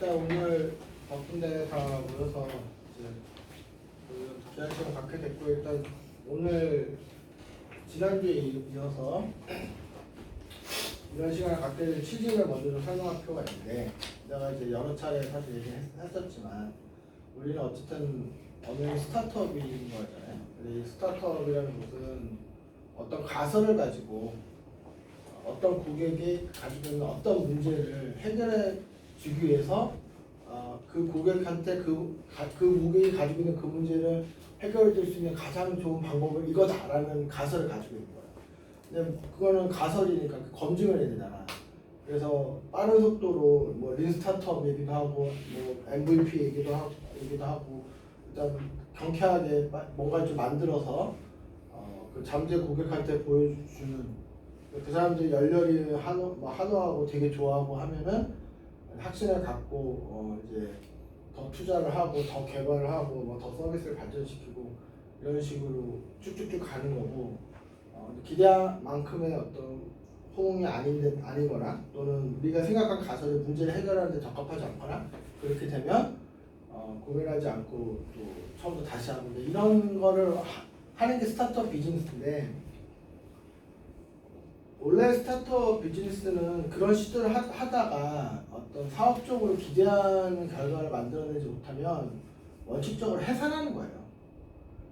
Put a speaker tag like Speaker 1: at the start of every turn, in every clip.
Speaker 1: 일단 오늘 바쁜 데 다 모여서 이제 그 기한 시간 갖게 됐고, 일단 오늘 지난주에 이어서 이런 시간을 갖게 된 취지를 먼저 좀 설명할 필요가 있는데, 내가 이제 여러 차례 사실 얘기했었지만 우리는 어쨌든 어느 스타트업인 거잖아요. 근데 이 스타트업이라는 것은 어떤 가설을 가지고 어떤 고객이 가지고 있는 어떤 문제를 해결해 주기 위해서 그 고객한테 그 고객이 가지고 있는 그 문제를 해결해 줄 수 있는 가장 좋은 방법은 이거다라는 가설을 가지고 있는 거예요. 근데 그거는 가설이니까 검증을 해야 되잖아. 그래서 빠른 속도로 뭐 린 스타트업 얘기도 하고 뭐 MVP 얘기도 하고 일단 경쾌하게 뭔가를 좀 만들어서 그 잠재 고객한테 보여주는, 그 사람들이 열렬히 환호하고 되게 좋아하고 하면은 확신을 갖고 이제 더 투자를 하고 더 개발을 하고 뭐 더 서비스를 발전시키고 이런 식으로 쭉쭉쭉 가는 거고, 기대한 만큼의 어떤 호응이 아니거나 또는 우리가 생각한 가설의 문제를 해결하는 데 적합하지 않거나 그렇게 되면 고민하지 않고 또 처음부터 다시 하는데, 이런 거를 하는 게 스타트업 비즈니스인데, 원래 스타트업 비즈니스는 그런 시도를 하다가 어떤 사업적으로 기대하는 결과를 만들어내지 못하면 원칙적으로 해산하는 거예요.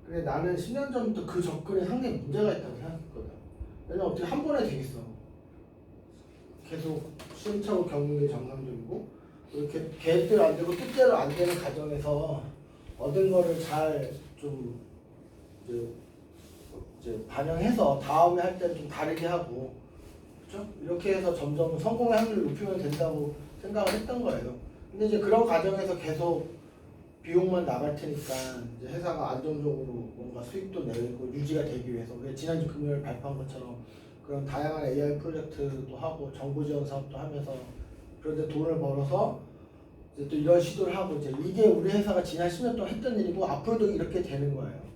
Speaker 1: 근데 나는 10년 전부터 그 접근에 상당히 문제가 있다고 생각했거든. 왜냐면 어떻게 한 번에 되겠어. 계속 시행착오 겪는 게 정상적이고, 이렇게 계획대로 안 되고 뜻대로 안 되는 과정에서 얻은 거를 잘 좀 이제 반영해서 다음에 할 때는 좀 다르게 하고, 그렇죠? 이렇게 해서 점점 성공의 확률을 높이면 된다고 생각을 했던 거예요. 근데 이제 그런 과정에서 계속 비용만 나갈 테니까 이제 회사가 안정적으로 뭔가 수익도 내고 유지가 되기 위해서, 우리가 지난주 금요일 발표한 것처럼 그런 다양한 AI 프로젝트도 하고 정보 지원 사업도 하면서 그런데 돈을 벌어서 이제 또 이런 시도를 하고, 이제 이게 우리 회사가 지난 10년 동안 했던 일이고 앞으로도 이렇게 되는 거예요.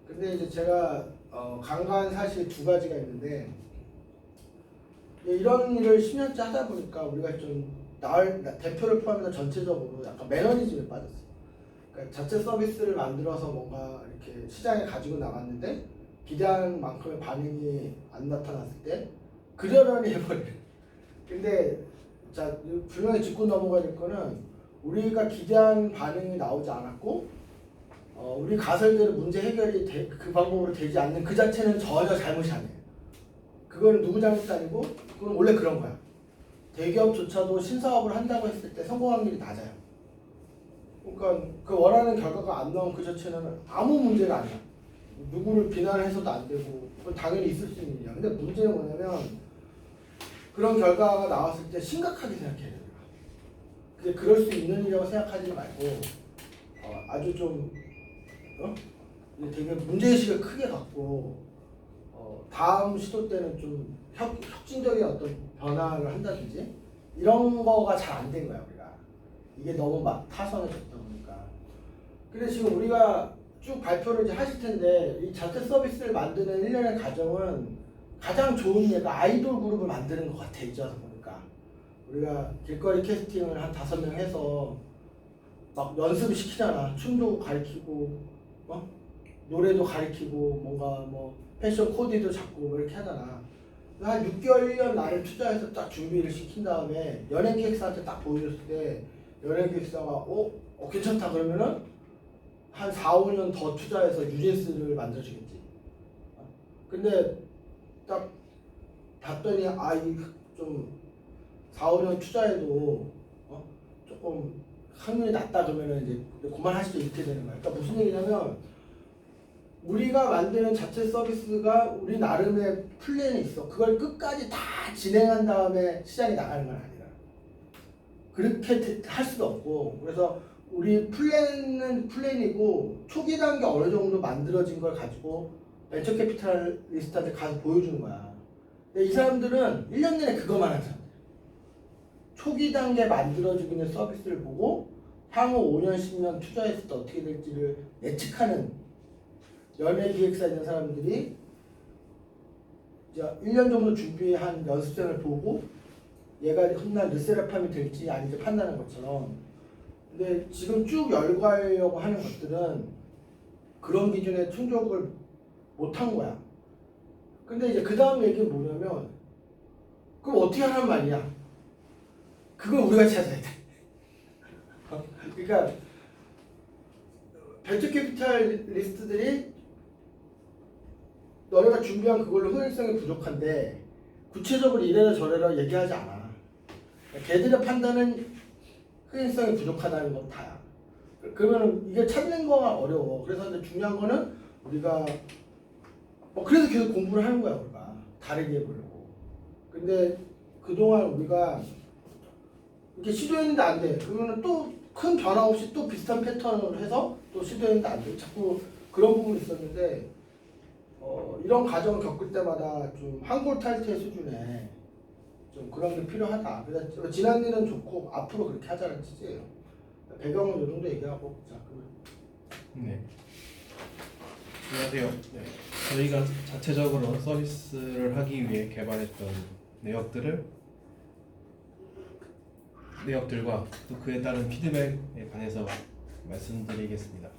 Speaker 1: 근데 이제 제가 간과한 사실이 두 가지가 있는데, 이런 일을 10년째 하다 보니까 우리가 좀 대표를 포함해서 전체적으로 약간 매너리즘에 빠졌어요. 그러니까 자체 서비스를 만들어서 뭔가 이렇게 시장에 가지고 나갔는데 기대하는 만큼의 반응이 안 나타났을 때 그러려니 해버려요. 근데 자, 분명히 짚고 넘어가야 될 거는, 우리가 기대한 반응이 나오지 않았고 우리 가설대로 문제 해결이 그 방법으로 되지 않는 그 자체는 전혀 잘못이 아니에요. 그거는 누구 잘못도 아니고 그건 원래 그런 거야. 대기업조차도 신사업을 한다고 했을 때 성공 확률이 낮아요. 그러니까 그 원하는 결과가 안 나온 그 자체는 아무 문제가 아니야. 누구를 비난해서도 안 되고 그건 당연히 있을 수 있는 일이야. 근데 문제는 뭐냐면, 그런 결과가 나왔을 때 심각하게 생각해야 돼요. 근데 그럴 수 있는 일이라고 생각하지 말고 아주 좀 되게 문제의식을 크게 갖고 다음 시도 때는 좀 혁신적인 어떤 변화를 한다든지 이런 거가 잘 안 된 거야, 우리가. 이게 너무 막 타선해졌다 보니까. 근데 지금 우리가 쭉 발표를 이제 하실 텐데, 이 자체 서비스를 만드는 일련의 과정은 가장 좋은 예가 아이돌 그룹을 만드는 것 같아, 이제 와서 보니까. 우리가 길거리 캐스팅을 한 5명 해서 막 연습을 시키잖아. 춤도 가르치고 노래도 가르치고 뭔가 뭐 패션 코디도 잡고 뭐 이렇게 하잖아. 한 6개월, 1년 나를 투자해서 딱 준비를 시킨 다음에 연예기획사한테 딱 보여줬을 때 연예기획사가 괜찮다 그러면은 한 4, 5년 더 투자해서 뉴진스를 만들어주겠지. 근데 딱 봤더니 이 좀 4, 5년 투자해도 조금 확률이 낮다 그러면은 이제 그만하시죠, 이렇게 되는 거야. 그러니까 무슨 얘기냐면, 우리가 만드는 자체 서비스가 우리 나름의 플랜이 있어. 그걸 끝까지 다 진행한 다음에 시장에 나가는 건 아니라. 그렇게 할 수도 없고, 그래서 우리 플랜은 플랜이고 초기 단계 어느 정도 만들어진 걸 가지고 벤처 캐피탈리스트한테 가서 보여주는 거야. 근데 이 사람들은 1년 내내 그것만 하는 사람들. 초기 단계 만들어지고 있는 서비스를 보고 향후 5년, 10년 투자했을 때 어떻게 될지를 예측하는 연예기획사 있는 사람들이 이제 1년 정도 준비한 연습생을 보고 얘가 훗날 르세라핌이 될지 아닌지 판단하는 것처럼, 근데 지금 쭉 열거하려고 하는 것들은 그런 기준에 충족을 못한 거야. 근데 이제 그 다음 얘기는 뭐냐면 그럼 어떻게 하란 말이야? 그걸 우리가 찾아야 돼. 그러니까 벤처 캐피탈 리스트들이 너네가 준비한 그걸로 효율성이 부족한데 구체적으로 이래라 저래라 얘기하지 않아. 걔들의 판단은 효율성이 부족하다는 건 다야. 그러면 이게 찾는 거가 어려워. 그래서 이제 중요한 거는 우리가 그래서 계속 공부를 하는 거야 우리가 다르게 해보려고. 근데 그동안 우리가 이렇게 시도했는데 안 돼. 그러면 또 큰 변화 없이 또 비슷한 패턴을 해서 또 시도했는데 안 돼. 자꾸 그런 부분이 있었는데 이런 과정을 겪을 때마다 좀 한골 탈퇴 수준에 좀 그런 게 필요하다. 그래서 지난 일은 좋고 앞으로 그렇게 하자는 취지예요. 배경은 이 정도 얘기하고 자 그러면.
Speaker 2: 네. 안녕하세요. 네. 저희가 자체적으로 서비스를 하기 위해 개발했던 내역들과 또 그에 따른 피드백에 관해서 말씀드리겠습니다.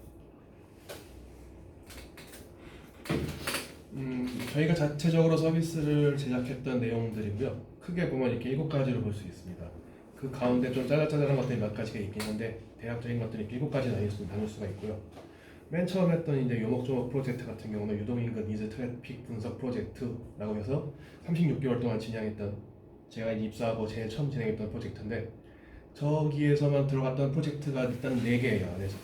Speaker 2: 저희가 자체적으로 서비스를 제작했던 내용들이고요. 크게 보면 이렇게 7가지로 볼 수 있습니다. 그 가운데 좀 짜잘짜잘한 것들이 몇 가지가 있긴 한데 대략적인 것들이 7가지 나눌 수가 있고요. 맨 처음 했던 이제 요목조목 프로젝트 같은 경우는 유동인근 니즈 트래픽 분석 프로젝트라고 해서 36개월 동안 진행했던 제가 입사하고 제일 처음 진행했던 프로젝트인데 저기에서만 들어갔던 프로젝트가 일단 4개예요. 그래서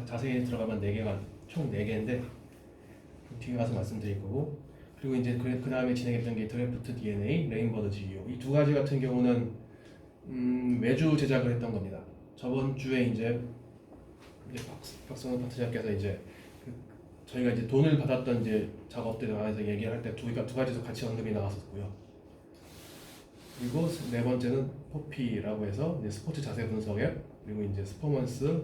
Speaker 2: 자세히 들어가면 4개가 총 4개인데 뒤에 가서 말씀드릴 거고 그리고 이제 그 다음에 진행했던 게 드래프트 DNA, 레인버드 GEO 이 2가지 같은 경우는 매주 제작을 했던 겁니다. 저번 주에 이제 박선호 파트너께서 이제 저희가 이제 돈을 받았던 이제 작업들에 관해서 얘기를 할 때 두 가지도 같이 언급이 나왔었고요. 그리고 4번째는 포피라고 해서 이제 스포츠 자세 분석 앱, 그리고 이제 스포츠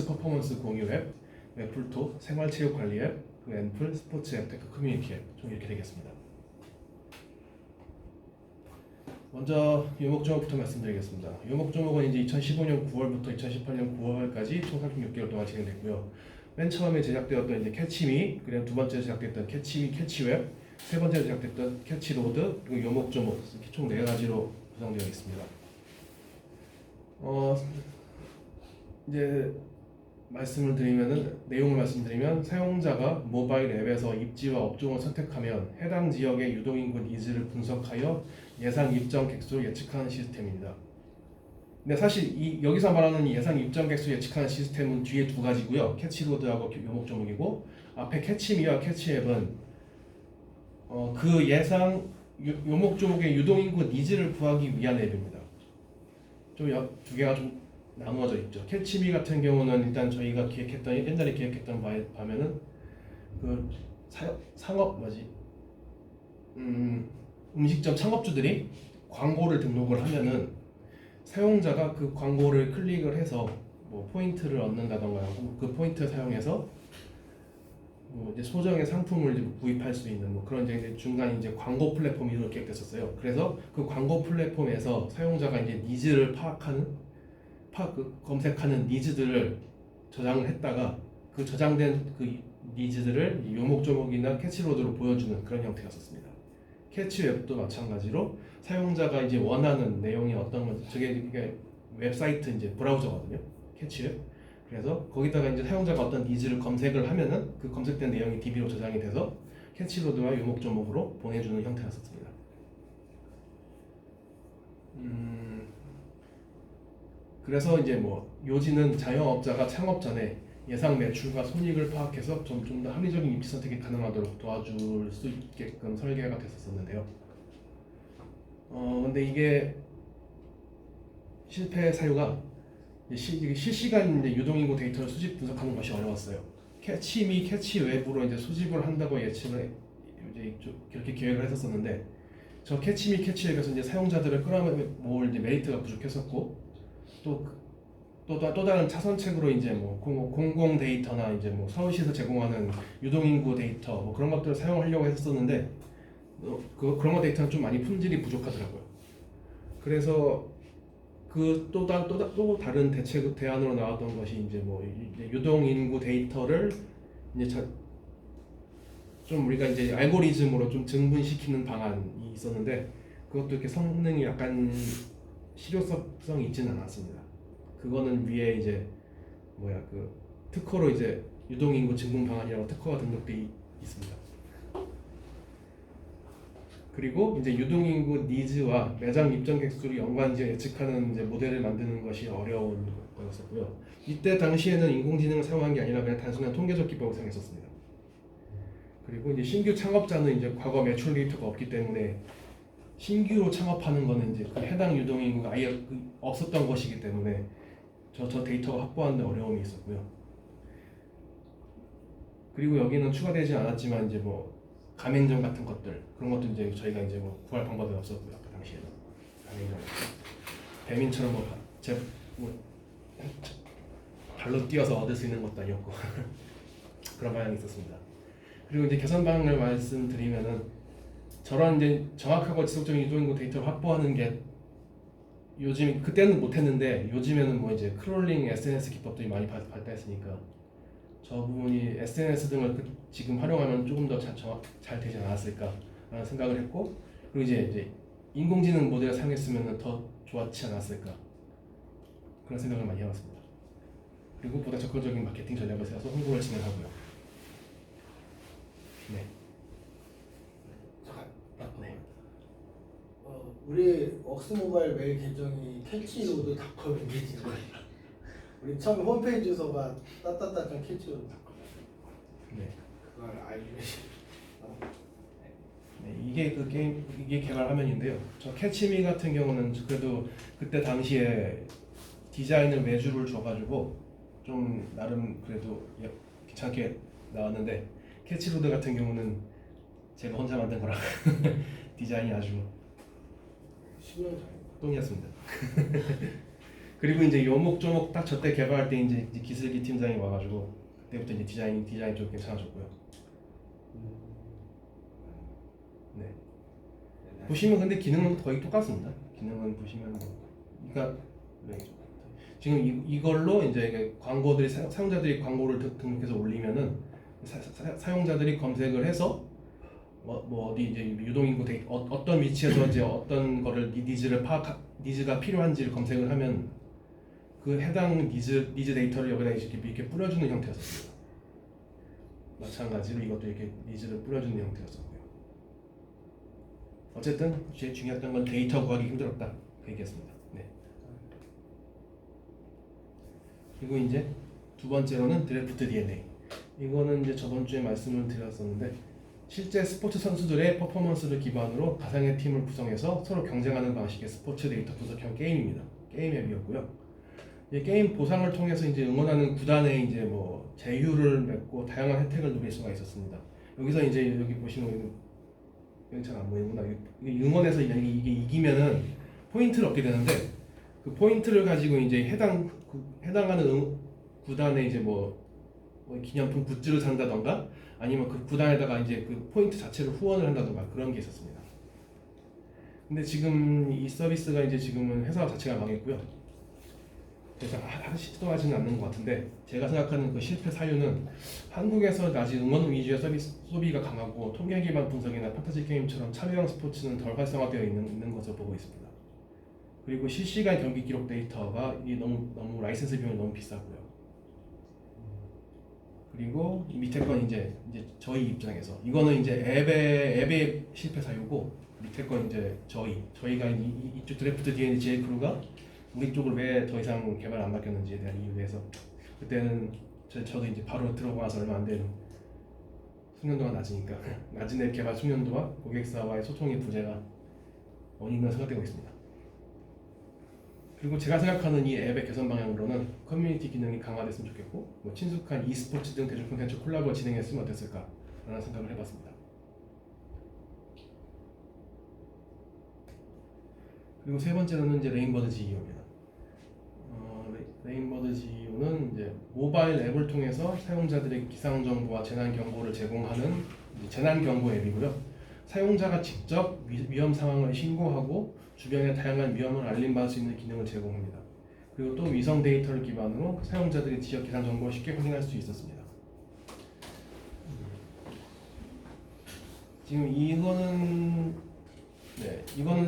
Speaker 2: 퍼포먼스 공유 앱, 앱풀토 생활체육 관리 앱, 그리고 앰플 스포츠 앱 테크 커뮤니티 앱 총 이렇게 되겠습니다. 먼저 요목조목부터 말씀드리겠습니다. 요목조목은 이제 2015년 9월부터 2018년 9월까지 총 36개월 동안 진행됐고요. 맨 처음에 제작되었던 이제 캐치미, 그리고 두 번째 제작됐던 캐치미 캐치웹, 세 번째 제작됐던 캐치로드, 그리고 요목조목 총 4가지로 구성되어 있습니다. 이제 내용을 말씀드리면 사용자가 모바일 앱에서 입지와 업종을 선택하면 해당 지역의 유동인구 니즈를 분석하여 예상 입점 객수를 예측하는 시스템입니다. 근데 사실 여기서 말하는 예상 입점 객수 예측하는 시스템은 뒤에 2가지고요. 캐치로드하고 요목조목이고 앞에 캐치미와 캐치앱은 그 예상 요목조목의 유동인구 니즈를 구하기 위한 앱입니다. 좀 2개가 좀 나누어져 있죠. 캐치미 같은 경우는 일단 저희가 옛날에 기획했던 바에 보면은 그 음식점 창업주들이 광고를 등록을 하면은 사용자가 그 광고를 클릭을 해서 뭐 포인트를 얻는다던가 하고 그 포인트 사용해서 이제 소정의 상품을 이제 구입할 수 있는 뭐 그런 이제 중간 이제 광고 플랫폼이 이렇게 기획됐었어요. 그래서 그 광고 플랫폼에서 사용자가 이제 니즈를 검색하는 니즈들을 저장을 했다가 그 저장된 그 니즈들을 요목조목이나 캐치로드로 보여주는 그런 형태였었습니다. 캐치웹도 마찬가지로 사용자가 이제 원하는 내용이 어떤 건지 저게 웹사이트 이제 브라우저거든요. 캐치웹. 그래서 거기다가 이제 사용자가 어떤 니즈를 검색을 하면은 그 검색된 내용이 DB로 저장이 돼서 캐치로드와 요목조목으로 보내주는 형태였었습니다. 그래서 이제 뭐 요지는 자영업자가 창업 전에 예상 매출과 손익을 파악해서 좀 더 합리적인 입지 선택이 가능하도록 도와줄 수 있게끔 설계가 됐었는데요. 근데 이게 실패 사유가 실시간 이제 유동인구 데이터를 수집 분석하는 것이 어려웠어요. 캐치미, 캐치웹으로 이제 수집을 한다고 예측을 이제 그렇게 계획을 했었는데 저 캐치미, 캐치웹에서 이제 사용자들을 끌어모을 이제 메리트가 부족했었고 또 다른 차선책으로 이제 뭐 공공 데이터나 이제 뭐 서울시에서 제공하는 유동인구 데이터 뭐 그런 것들을 사용하려고 했었는데 그런 거 데이터는 좀 많이 품질이 부족하더라고요. 그래서 그 또 다른 대책 대안으로 나왔던 것이 이제 뭐 이제 유동 인구 데이터를 이제 좀 우리가 이제 알고리즘으로 좀 증분시키는 방안이 있었는데 그것도 이렇게 성능이 약간 실효성이 있지는 않았습니다. 그거는 위에 이제 그 특허로 이제 유동 인구 증분 방안이라고 특허가 등록돼 있습니다. 그리고 이제 유동 인구 니즈와 매장 입점객 수를 연관지어 예측하는 이제 모델을 만드는 것이 어려운 거였었고요. 이때 당시에는 인공지능을 사용한 게 아니라 그냥 단순한 통계적 기법을 사용했었습니다. 그리고 이제 신규 창업자는 이제 과거 매출 데이터가 없기 때문에 신규로 창업하는 거는 이제 그 해당 유동 인구가 아예 없었던 것이기 때문에 저 데이터가 확보하는 데 어려움이 있었고요. 그리고 여기는 추가되지 않았지만 이제 뭐 가맹점 같은 것들 그런 것도 이제 저희가 이제 뭐 구할 방법이 없었고요. 그 당시에는 가맹점 배민처럼 뭐 발로 뛰어서 얻을 수 있는 것도 아니었고 그런 방향이 있었습니다. 그리고 이제 개선 방향을 말씀드리면은 저런 이제 정확하고 지속적인 유동인구 데이터를 확보하는 게 요즘 그때는 못했는데 요즘에는 뭐 이제 크롤링 SNS 기법들이 많이 발달했으니까 저 부분이 SNS 등을 지금 활용하면 조금 더 잘 되지 않았을까라는 생각을 했고 그리고 이제 인공지능 모델을 사용했으면 더 좋았지 않았을까 그런 생각을 많이 해봤습니다. 그리고 보다 적극적인 마케팅 전략을 세워서 홍보를 진행하고요. 네.
Speaker 1: 잠깐.
Speaker 2: 네.
Speaker 1: 우리 웍스모바일 메일 계정이 캐치로드닷컴이지. 우리 처음 홈페이지 주소가 따따따 캐치로드닷컴.
Speaker 2: 네.
Speaker 1: 그걸 알고 계시.
Speaker 2: 네, 이게 개발 화면인데요. 저 캐치미 같은 경우는 그래도 그때 당시에 디자인을 외주를 줘가지고 좀 나름 그래도 괜찮게 나왔는데 캐치로드 같은 경우는 제가 혼자 만든 거라 디자인이 아주
Speaker 1: 10년 전.
Speaker 2: 똥이었습니다. 그리고 이제 요목조목 딱 저 때 개발할 때 이제 기술기 팀장이 와가지고 그때부터 이제 디자인 좀 괜찮아졌고요. 네. 보시면 근데 기능은 거의 똑같습니다. 기능은 보시면 그러니까 네. 지금 이걸로 이제 광고들이 사용자들이 광고를 등록해서 올리면은 사용자들이 검색을 해서 뭐 어디 이제 유동인구 어떤 위치에서 이제 어떤 거를 니즈가 필요한지를 검색을 하면 그 해당 니즈 데이터를 여기다 이렇게 뿌려주는 형태였습니다. 마찬가지로 이것도 이렇게 니즈를 뿌려주는 형태였었고요. 어쨌든 제일 중요했던 건 데이터 구하기 힘들었다 그 얘기였습니다. 네. 그리고 이제 두 번째로는 드래프트 DNA. 이거는 이제 저번 주에 말씀을 드렸었는데 실제 스포츠 선수들의 퍼포먼스를 기반으로 가상의 팀을 구성해서 서로 경쟁하는 방식의 스포츠 데이터 분석형 게임입니다. 게임 앱이었고요. 게임 보상을 통해서 이제 응원하는 구단의 이제 뭐 제휴를 맺고 다양한 혜택을 누릴 수가 있었습니다. 여기서 이제 여기 보시면 여기 잘 안 보이는구나. 응원해서 이게 이기면은 포인트를 얻게 되는데 그 포인트를 가지고 이제 해당하는 구단의 이제 뭐 기념품 굿즈를 산다던가 아니면 그 구단에다가 이제 그 포인트 자체를 후원을 한다던가 그런 게 있었습니다. 근데 지금 이 서비스가 이제 지금은 회사 자체가 망했고요. 그래서 시도하지는 않는 것 같은데 제가 생각하는 그 실패 사유는 한국에서 아직 응원 위주의 소비가 강하고 통계 기반 분석이나 판타지 게임처럼 참여형 스포츠는 덜 활성화되어 있는 것으로 보고 있습니다. 그리고 실시간 경기 기록 데이터가 너무 라이센스 비용이 너무 비싸고요. 그리고 이 밑에 건 이제 저희 입장에서 이거는 이제 앱의 실패 사유고 밑에 건 이제 저희가 이쪽 드래프트 DNA 제일 크루가 우리 쪽을 왜 더 이상 개발 안 맡겼는지에 대한 이유에 대해서 그때는 저도 이제 바로 들어가서 얼마 안 된 숙련도가 낮으니까 낮은 앱 개발 숙련도와 고객사와의 소통의 부재가 원인으로 생각되고 있습니다. 그리고 제가 생각하는 이 앱의 개선 방향으로는 커뮤니티 기능이 강화됐으면 좋겠고 뭐 친숙한 e스포츠 등 대중 콘텐츠 콜라보를 진행했으면 어땠을까라는 생각을 해봤습니다. 그리고 세 번째로는 이제 레인버드 GEO입니다. 레인버드 GEO는 이제 모바일 앱을 통해서 사용자들의 기상 정보와 재난 경보를 제공하는 재난 경보 앱이고요. 사용자가 직접 위험 상황을 신고하고 주변의 다양한 위험을 알림받을 수 있는 기능을 제공합니다. 그리고 또 위성 데이터를 기반으로 사용자들의 지역 계산 정보를 쉽게 확인할 수 있었습니다. 지금 이거는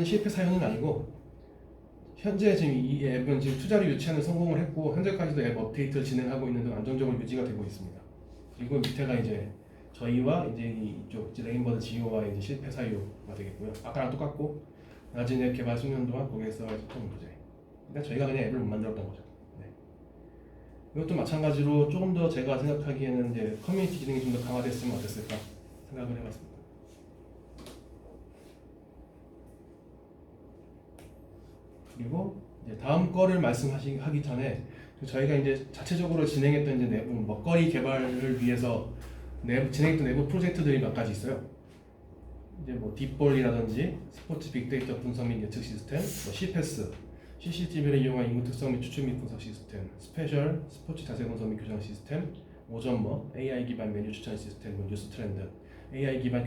Speaker 2: 실패 사연은 아니고 현재 지금 이 앱은 지금 투자를 유치하는 성공을 했고 현재까지도 앱 업데이트를 진행하고 있는 등 안정적으로 유지가 되고 있습니다. 그리고 밑에가 이제 저희와 이제 이쪽 레인버드 GO와 이제 실패 사유가 되겠고요. 아까랑 똑같고 낮은 앱 개발 수년 동안 고객사와 소통 부재. 근데 저희가 그냥 앱을 못 만들었던 거죠. 네. 이것도 마찬가지로 조금 더 제가 생각하기에는 이제 커뮤니티 기능이 좀 더 강화됐으면 어땠을까 생각을 해봤습니다. 그리고 이제 다음 거를 말씀하기 전에 저희가 이제 자체적으로 진행했던 이제 내부 먹거리 개발을 위해서 진행했던 내부 프로젝트들이 몇 가지 있어요. 이제 뭐 딥볼이라든지 스포츠 빅데이터 분석 및 예측 시스템, 뭐 CPAS, CCTV를 이용한 인구 특성 및 추출 및 분석 시스템, 스페셜 스포츠 자세 분석 및 교정 시스템, 오전머, AI 기반 메뉴 추천 시스템, 뭐 뉴스 트렌드, AI 기반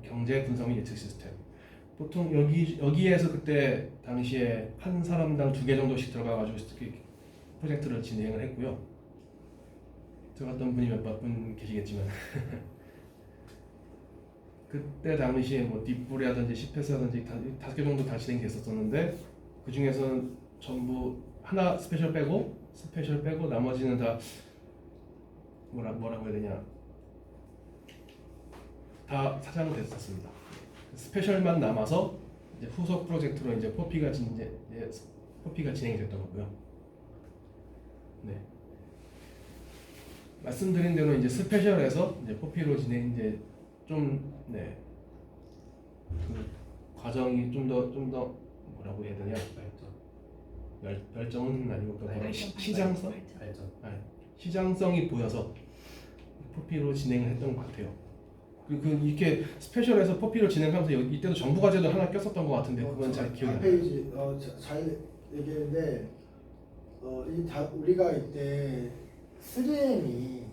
Speaker 2: 경제 분석 및 예측 시스템. 보통 여기에서 그때 당시에 한 사람당 2개 정도씩 들어가가지고 프로젝트를 진행을 했고요. 들어갔던 분이 몇 분 계시겠지만 그때 당시에 뭐 딥불이라든지 CPAS라든지 5개 정도 다 진행됐었는데 그 중에서는 전부 하나 스페셜 빼고 나머지는 다 뭐라고 해야 되냐 다 사장됐었습니다. 스페셜만 남아서 이제 후속 프로젝트로 이제 포피가 진행이 됐던 거고요. 네. 말씀드린 대로 이제 스페셜에서 이제 포피로 진행 이제 그 과정이 좀 더 뭐라고 해야 되냐 열정은 아니고 시장성이 보여서 포피로 진행을 했던 것 같아요. 그 이렇게 스페셜에서 포피로 진행하면서 이때도 정부 과제도 하나 꼈었던 것 같은데 그건 잘 기억이 안 나요.
Speaker 1: 페이지 잘 얘기했는데 우리가 이때 3M이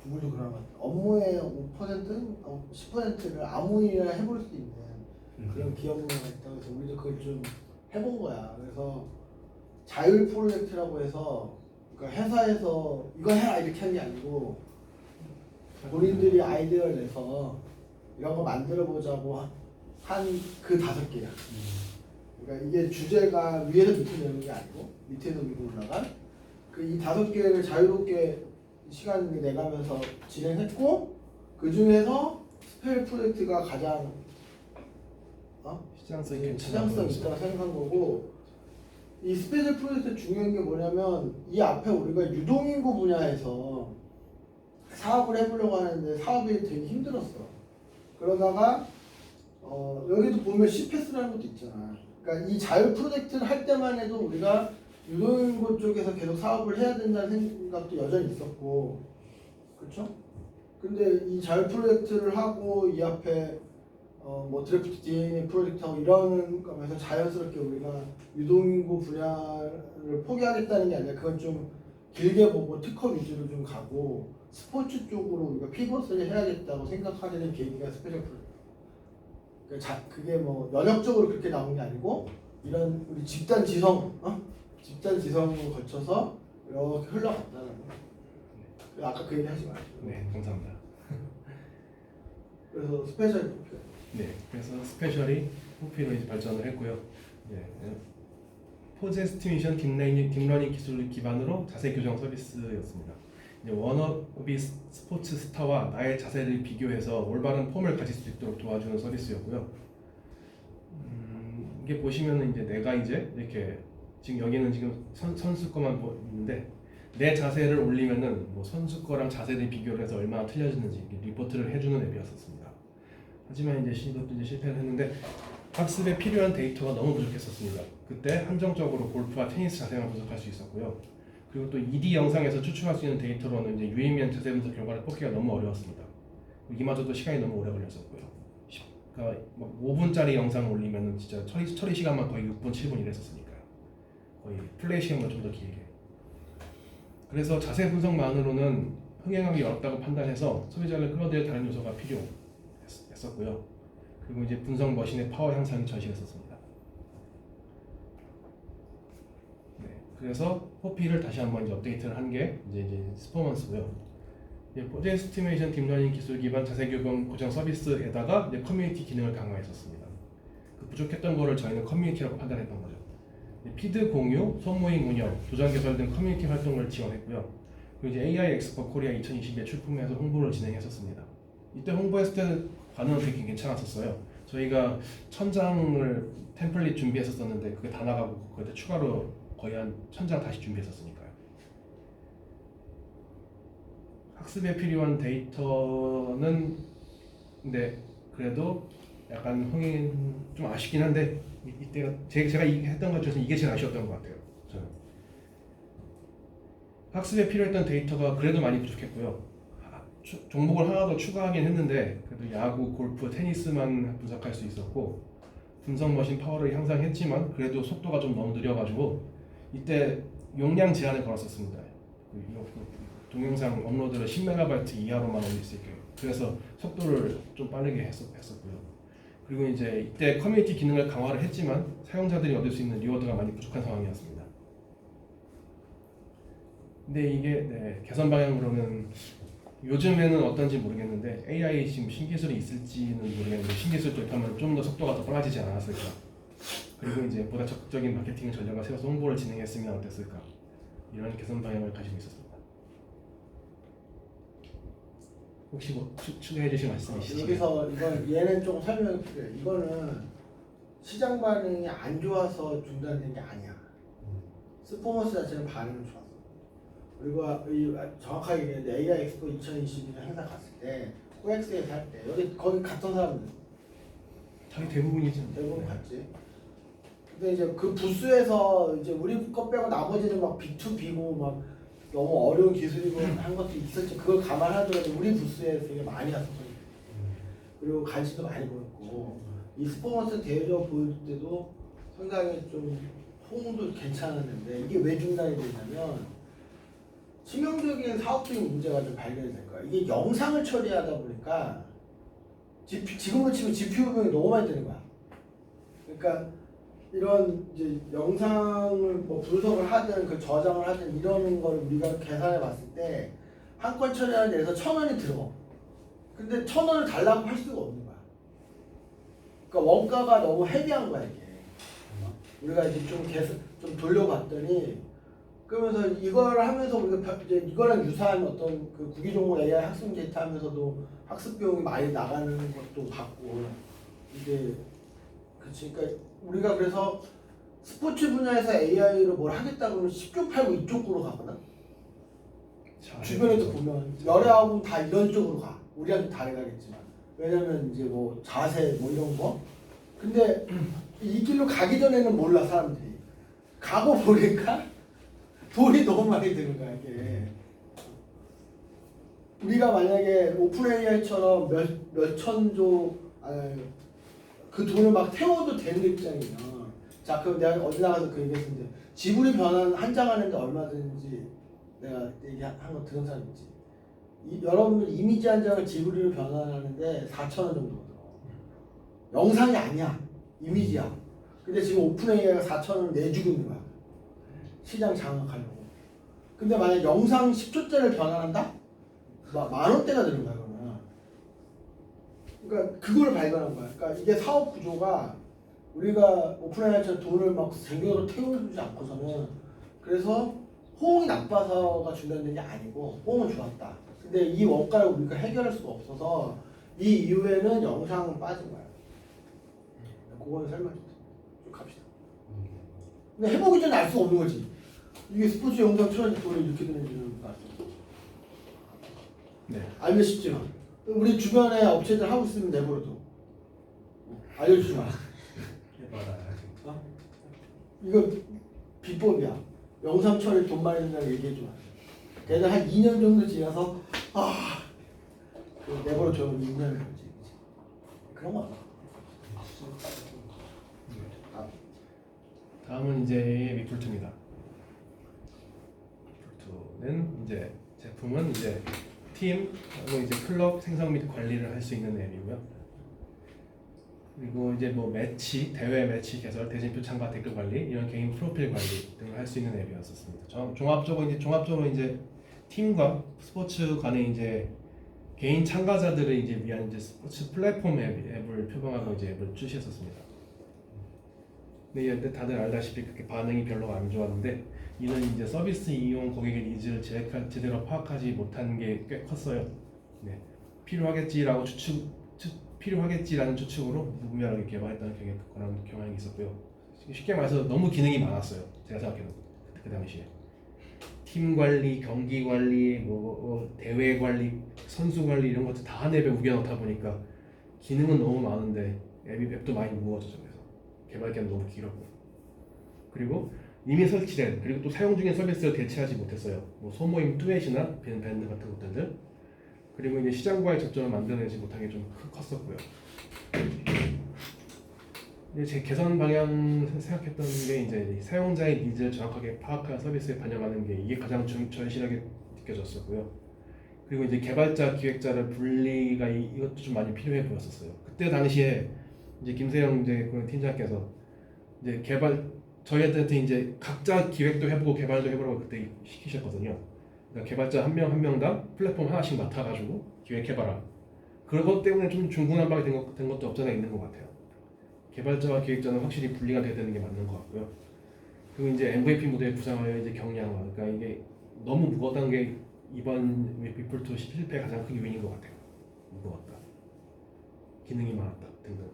Speaker 1: 구글도 그런 것 같아요. 업무의 5% 10%를 아무 일이나 해볼 수 있는 그런 기업문화가 있다. 그래서 우리도 그걸 좀 해본 거야. 그래서 자율 프로젝트라고 해서 그러니까 회사에서 이거 해라 이렇게 하는 게 아니고 본인들이 아이디어를 내서 이런 거 만들어 보자고 한 그 5개야. 그러니까 이게 주제가 위에서 밑으로 내는 게 아니고 밑에서 위로 올라간 그 이 5개를 자유롭게 시간을 내가면서 진행했고 그 중에서 스페셜 프로젝트가 가장 시장성 있다고 생각한 거고 이 스페셜 프로젝트 중요한 게 뭐냐면 이 앞에 우리가 유동인구 분야에서 사업을 해보려고 하는데 사업이 되게 힘들었어. 그러다가 여기도 보면 CPAS라는 것도 있잖아. 그러니까 이 자율 프로젝트를 할 때만 해도 우리가 유동인구 쪽에서 계속 사업을 해야 된다는 생각도 여전히 있었고, 그렇죠? 근데 이 자율 프로젝트를 하고 이 앞에 뭐 드래프트 DNA 프로젝트하고 이러는 거면서 자연스럽게 우리가 유동인구 분야를 포기하겠다는 게 아니라 그건 좀 길게 보고 특허 위주로 좀 가고 스포츠 쪽으로 우리가 피벗을 해야겠다고 생각하게 된 계기가 스페셜 프로젝트. 그게 뭐 연역적으로 그렇게 나온 게 아니고 이런 우리 집단 지성을 거쳐서 이렇게 흘러갔다는 거. 아까 그 얘기 하지 마시고.
Speaker 2: 네, 감사합니다.
Speaker 1: 그래서 스페셜
Speaker 2: 네, 그래서 스페셜이 포피로 이제 발전을 했고요. 네, 포즈 에스티메이션 딥러닝 기술을 기반으로 자세 교정 서비스였습니다. 이제 워너비 스포츠 스타와 나의 자세를 비교해서 올바른 폼을 가질 수 있도록 도와주는 서비스였고요. 이게 보시면은 이제 내가 이제 이렇게 지금 여기는 지금 선수 거만 있는데 내 자세를 올리면은 뭐 선수 거랑 자세를 비교를 해서 얼마나 틀려지는지 리포트를 해주는 앱이었습니다. 하지만 이제 이것도 이제 실패를 했는데 학습에 필요한 데이터가 너무 부족했었습니다. 그때 한정적으로 골프와 테니스 자세만 분석할 수 있었고요. 그리고 또 ED 영상에서 추출할 수 있는 데이터로는 이제 유의미한 자세 분석 결과를 뽑기가 너무 어려웠습니다. 이마저도 시간이 너무 오래 걸렸었고요. 그러니까 5분짜리 영상을 올리면은 진짜 처리 시간만 거의 6분, 7분 이랬었으니까요. 거의 플레이 시간만 좀 더 길게. 그래서 자세 분석만으로는 흥행하기 어렵다고 판단해서 소비자를 끌어들일 다른 요소가 필요했었고요. 그리고 이제 분석 머신의 파워 향상이 전시했었습니다. 그래서 포피를 다시 한번 이제 업데이트를 한 게 이제 스퍼먼스고요. 프로젝트 에스티메이션 딥러닝 기술 기반 자세 교정 고정 서비스에다가 이제 커뮤니티 기능을 강화했었습니다. 그 부족했던 거를 저희는 커뮤니티라고 판단했던 거죠. 피드 공유, 소모임 운영, 도전 개설 등 커뮤니티 활동을 지원했고요. 그리고 이제 AI 엑스포 코리아 2020에 출품해서 홍보를 진행했었습니다. 이때 홍보했을 때는 반응은 되게 괜찮았었어요. 저희가 1000장을 템플릿 준비했었는데 그게 다 나가고 그때 추가로 거의 한 1000장 다시 준비했었으니까요. 학습에 필요한 데이터는 근데 그래도 약간 흥행 좀 아쉽긴 한데 이때가 제가 했던 것 중에서 이게 제일 아쉬웠던 것 같아요. 저는 학습에 필요했던 데이터가 그래도 많이 부족했고요. 종목을 하나 더 추가하긴 했는데 그래도 야구, 골프, 테니스만 분석할 수 있었고 분석 머신 파워를 향상했지만 그래도 속도가 좀 너무 느려가지고 이때 용량 제한을 걸었었습니다. 동영상 업로드를 10MB 이하로만 올릴 수 있게. 그래서 속도를 좀 빠르게 했었고요. 그리고 이제 이때 커뮤니티 기능을 강화를 했지만 사용자들이 얻을 수 있는 리워드가 많이 부족한 상황이었습니다. 근데 이게 개선 방향으로는 요즘에는 어떤지 모르겠는데 AI 지금 신기술이 있을지는 모르겠는데 신기술 도입하면 좀 더 속도가 더 빨라지지 않았을까. 그리고 이제 보다 적극적인 마케팅 전략을 세워서 홍보를 진행했으면 어땠을까. 이런 개선 방향을 가지고 있었습니다. 혹시 뭐 추가해 주실 말씀 있으신가요?
Speaker 1: 여기서 얘는 좀 설명이 필요해. 이거는 시장 반응이 안 좋아서 중단된 게 아니야. 스포머스 자체는 반응은 좋았어. 그리고 정확하게 얘기했는데 AI 엑스포 2022년 행사 갔을 때 코엑스에서 할 때 거기 갔던 사람들
Speaker 2: 저희 대부분이죠.
Speaker 1: 대부분 갔지. 근데 이제 그 부스에서 이제 우리 거 빼고 나머지는 막 B2B고 막 너무 어려운 기술이고 한 것도 있었지. 그걸 감안하더라도 우리 부스에 되게 많이 갔었거든요. 그리고 관심도 많이 보였고 이 스포먼스 대회적 보여줄 때도 상당히 좀 호응도 괜찮았는데 이게 왜 중단이 되냐면 치명적인 사업적인 문제가 좀 발견이 될 거야. 이게 영상을 처리하다 보니까 지금으로 치면 GPU 비용이 너무 많이 드는 거야. 그러니까 이런 이제 영상을 뭐 분석을 하든 그 저장을 하든 이런 걸 우리가 계산해 봤을 때 한 건 처리하는 데에서 1,000원이 들어. 근데 1,000원을 달라고 할 수가 없는 거야. 그러니까 원가가 너무 헤비한 거야 이게. 우리가 이제 좀 돌려봤더니 그러면서 이걸 하면서 우리가 이제 이거랑 유사한 어떤 그 구기 종목 AI 학습 데이터 하면서도 학습 비용이 많이 나가는 것도 봤고 이게 그치. 그러니까 우리가 그래서 스포츠 분야에서 AI로 뭘 하겠다 그러면 10조 팔고 이쪽으로 가거든. 주변에도 보면 열애하고 다 이런 쪽으로 가. 우리한테 다르겠지만 왜냐면 이제 뭐 자세 뭐 이런 거. 근데 이 길로 가기 전에는 몰라 사람들이. 가고 보니까 돈이 너무 많이 드는 거야 이게. 우리가 만약에 오픈 AI처럼 몇 천조 그 돈을 막 태워도 되는 입장이면 자 그럼 내가 어디 나가서 그 얘기했는데 지브리 변환 한 장 하는데 얼마든지 내가 얘기한 거 들은 사람 있지. 여러분들 이미지 한 장을 지브리로 변환하는데 4,000원 정도 들어. 영상이 아니야. 이미지야. 근데 지금 오픈 AI가 4,000원을 내주고 있는 거야. 시장 장악하려고. 근데 만약 영상 10초짜리를 변환한다? 만 원대가 되는 거야 그러면. 그러니까 그걸 발견한 거야. 그러니까 이게 사업 구조가 우리가 오픈AI처럼 돈을 막 쟁여로 태워주지 않고서는 그래서 호응이 나빠서가 중단된 게 아니고 호응은 좋았다. 근데 이 원가를 우리가 해결할 수가 없어서 이 이후에는 영상은 빠진 거야. 그거는 설명 좀 갑시다. 근데 해보기 전에 알 수가 없는 거지. 이게 스포츠 영상 틀어질 돈이 이렇게 되는지는 알수 없어.
Speaker 2: 네.
Speaker 1: 알면 쉽지만 우리 주변에 업체들 하고 있으면 내버려둬. 알려주지 마. 어? 이거 비법이야. 영상 처리 돈 많이 든다고 얘기해줘. 걔는 한 2년 정도 지나서 내버려줘. 2년을 걸지. 그런 거.
Speaker 2: 다음은 이제 미풀2입니다. 미풀2는 이제 제품은 이제 팀 하고 이제 클럽 생성 및 관리를 할 수 있는 앱이고요. 그리고 이제 뭐 매치, 대회 매치 개설, 대진표 참가 댓글 관리, 이런 개인 프로필 관리 등을 할 수 있는 앱이었었습니다. 종합적으로 이제 팀과 스포츠 간의 이제 개인 참가자들을 이제 위한 이제 스포츠 플랫폼 앱을 표방하고 이제 앱을 출시했었습니다. 근데 다들 알다시피 그렇게 반응이 별로 안 좋았는데, 이는 이제 서비스 이용 고객의 니즈를 제대로 파악하지 못한 게 꽤 컸어요. 네. 필요하겠지라는 추측으로 무분별하게 개발했다는 그런 경향이 있었고요. 쉽게 말해서 너무 기능이 많았어요. 제가 생각해도 그 당시에 팀 관리, 경기 관리, 뭐 대회 관리, 선수 관리 이런 것들 다 한 앱에 우겨넣다 보니까 기능은 너무 많은데 앱도 많이 무거워졌죠. 그래서 개발 기간 너무 길었고, 그리고 이미 설치된 그리고 또 사용 중인 서비스를 대체하지 못했어요. 뭐 소모임 뚜엣이나 밴드 같은 것들, 그리고 이제 시장과의 접점을 만들어내지 못한 게 좀 컸었고요. 이제 제 개선 방향 생각했던 게 이제 사용자의 니즈를 정확하게 파악한 서비스에 반영하는 게 이게 가장 절실하게 느껴졌었고요. 그리고 이제 개발자, 기획자를 분리가 이것도 좀 많이 필요해 보였었어요. 그때 당시에 이제 김세영 이제 그 팀장께서 이제 저희한테 이제 각자 기획도 해보고 개발도 해보라고 그때 시키셨거든요. 그러니까 개발자 한 명 한 명당 플랫폼 하나씩 맡아가지고 기획해봐라. 그것 때문에 좀 중구난방이 된 것도 없지 않아 있는 것 같아요. 개발자와 기획자는 확실히 분리가 돼야 되는 게 맞는 것 같고요. 그리고 이제 MVP 무대에 부상하여 이제 경량화. 그러니까 이게 너무 무거웠다는 게 이번 위플2 실패의 가장 큰 요인인 것 같아요. 무거웠다, 기능이 많았다 등등.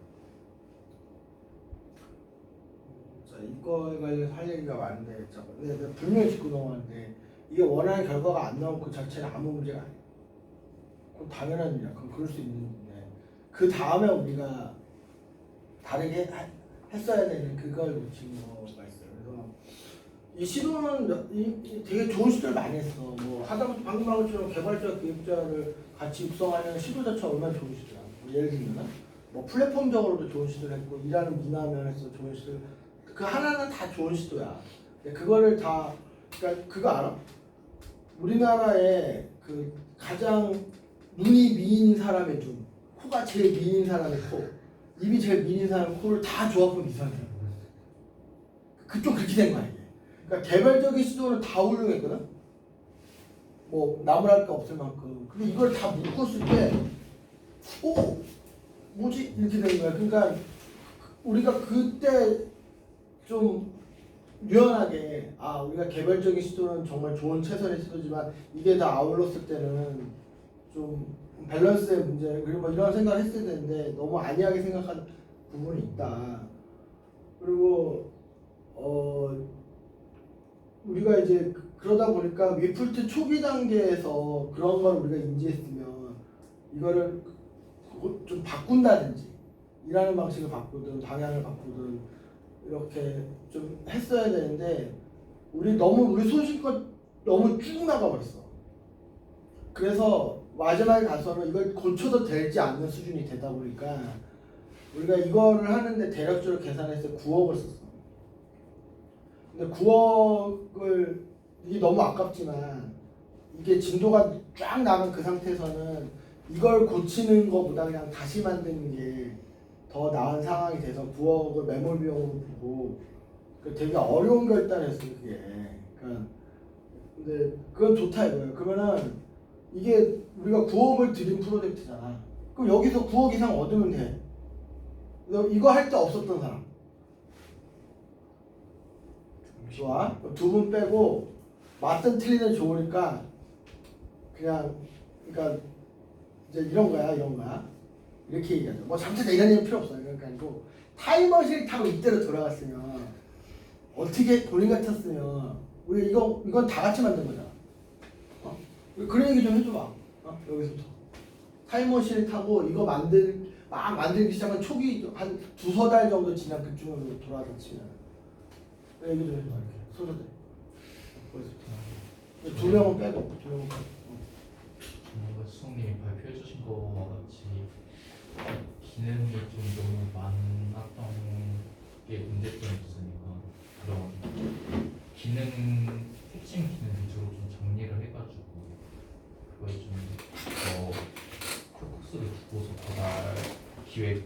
Speaker 1: 자, 이거에 관해서 할 얘기가 많은데 내가 분명히 짚고 넘어가는데, 이게 원하는 결과가 안 나온 그 자체는 아무 문제가 아니에요. 그건 당연한 일이야. 그건 그럴 수 있는 일인데, 그 다음에 우리가 다르게 했어야 되는 그걸 놓친 거가 있어요. 그래서 이 시도는 되게 좋은 시도를 많이 했어. 뭐 하다못해 방금 한 것처럼 개발자, 기획자를 같이 육성하는 시도 자체가 얼마나 좋은 시도야. 뭐 예를 들면 뭐 플랫폼적으로도 좋은 시도를 했고, 일하는 문화 면에서 좋은 시도, 그 하나는 다 좋은 시도야. 근데 그거를 다, 그러니까 그거 알아? 우리나라에 그 가장 눈이 미인 사람의 눈, 코가 제일 미인 사람의 코, 입이 제일 미인 사람의 코를 다 조합하면 이상해요. 그쪽 그렇게 된 거야 이게. 그러니까 개발적인 시도는 다 훌륭했거든. 뭐 나무랄 게 없을 만큼. 근데 이걸 다 묶었을 때, 오, 뭐지 이렇게 되는 거야. 그러니까 우리가 그때 좀 유연하게, 우리가 개발적인 시도는 정말 좋은 최선의 시도지만 이게 다 아울렀을 때는 좀 밸런스의 문제, 그리고 뭐 이런 생각을 했어야 되는데 너무 안이하게 생각한 부분이 있다. 그리고 우리가 이제 그러다 보니까 위플트 초기 단계에서 그런 걸 우리가 인지했으면 이거를 좀 바꾼다든지, 일하는 방식을 바꾸든 방향을 바꾸든 이렇게 좀 했어야 되는데, 우리 손실껏 너무 쭉 나가버렸어. 그래서 마지막에 가서는 이걸 고쳐도 되지 않는 수준이 되다 보니까 우리가 이거를 하는데 대략적으로 계산했을 때 9억을 썼어. 근데 9억을, 이게 너무 아깝지만 이게 진도가 쫙 나간 그 상태에서는 이걸 고치는 것보다 그냥 다시 만드는 게 더 나은 상황이 돼서 9억을 매몰 비용으로 보고, 되게 어려운 결단이었어요 그게. 그러니까 근데 그건 좋다 이거예요. 그러면은 이게 우리가 9억을 들인 프로젝트잖아. 그럼 여기서 9억 이상 얻으면 돼. 이거 할 때 없었던 사람. 좋아. 두 분 빼고 맞든 틀리든 좋으니까 그냥, 그러니까 이제 이런 거야. 이렇게 얘기하죠. 뭐 잠시만 이런 얘기 필요 없어요. 그러니까 아니고, 타임머신을 타고 이때로 돌아갔으면, 어떻게 본인 같았으면 우리 이건 다 같이 만든 거잖아. 그런 얘기 좀 해줘봐. 여기서부터 타임머신을 타고 이거 만들기 시작한 초기 한 2~4달 정도 지난 그쯤으로 돌아가서 치면 얘기 좀 해줘봐. 이렇게 소소대. 두 명은 빼고.
Speaker 3: 뭔가 수성님이 발표해 주신 거와 같이 기능이 좀 너무 많았던 게 문제점이 있으니까, 그런 핵심 기능 위주로 좀 정리를 해가지고 그걸 좀 더 큰 코스를 두고서 기획을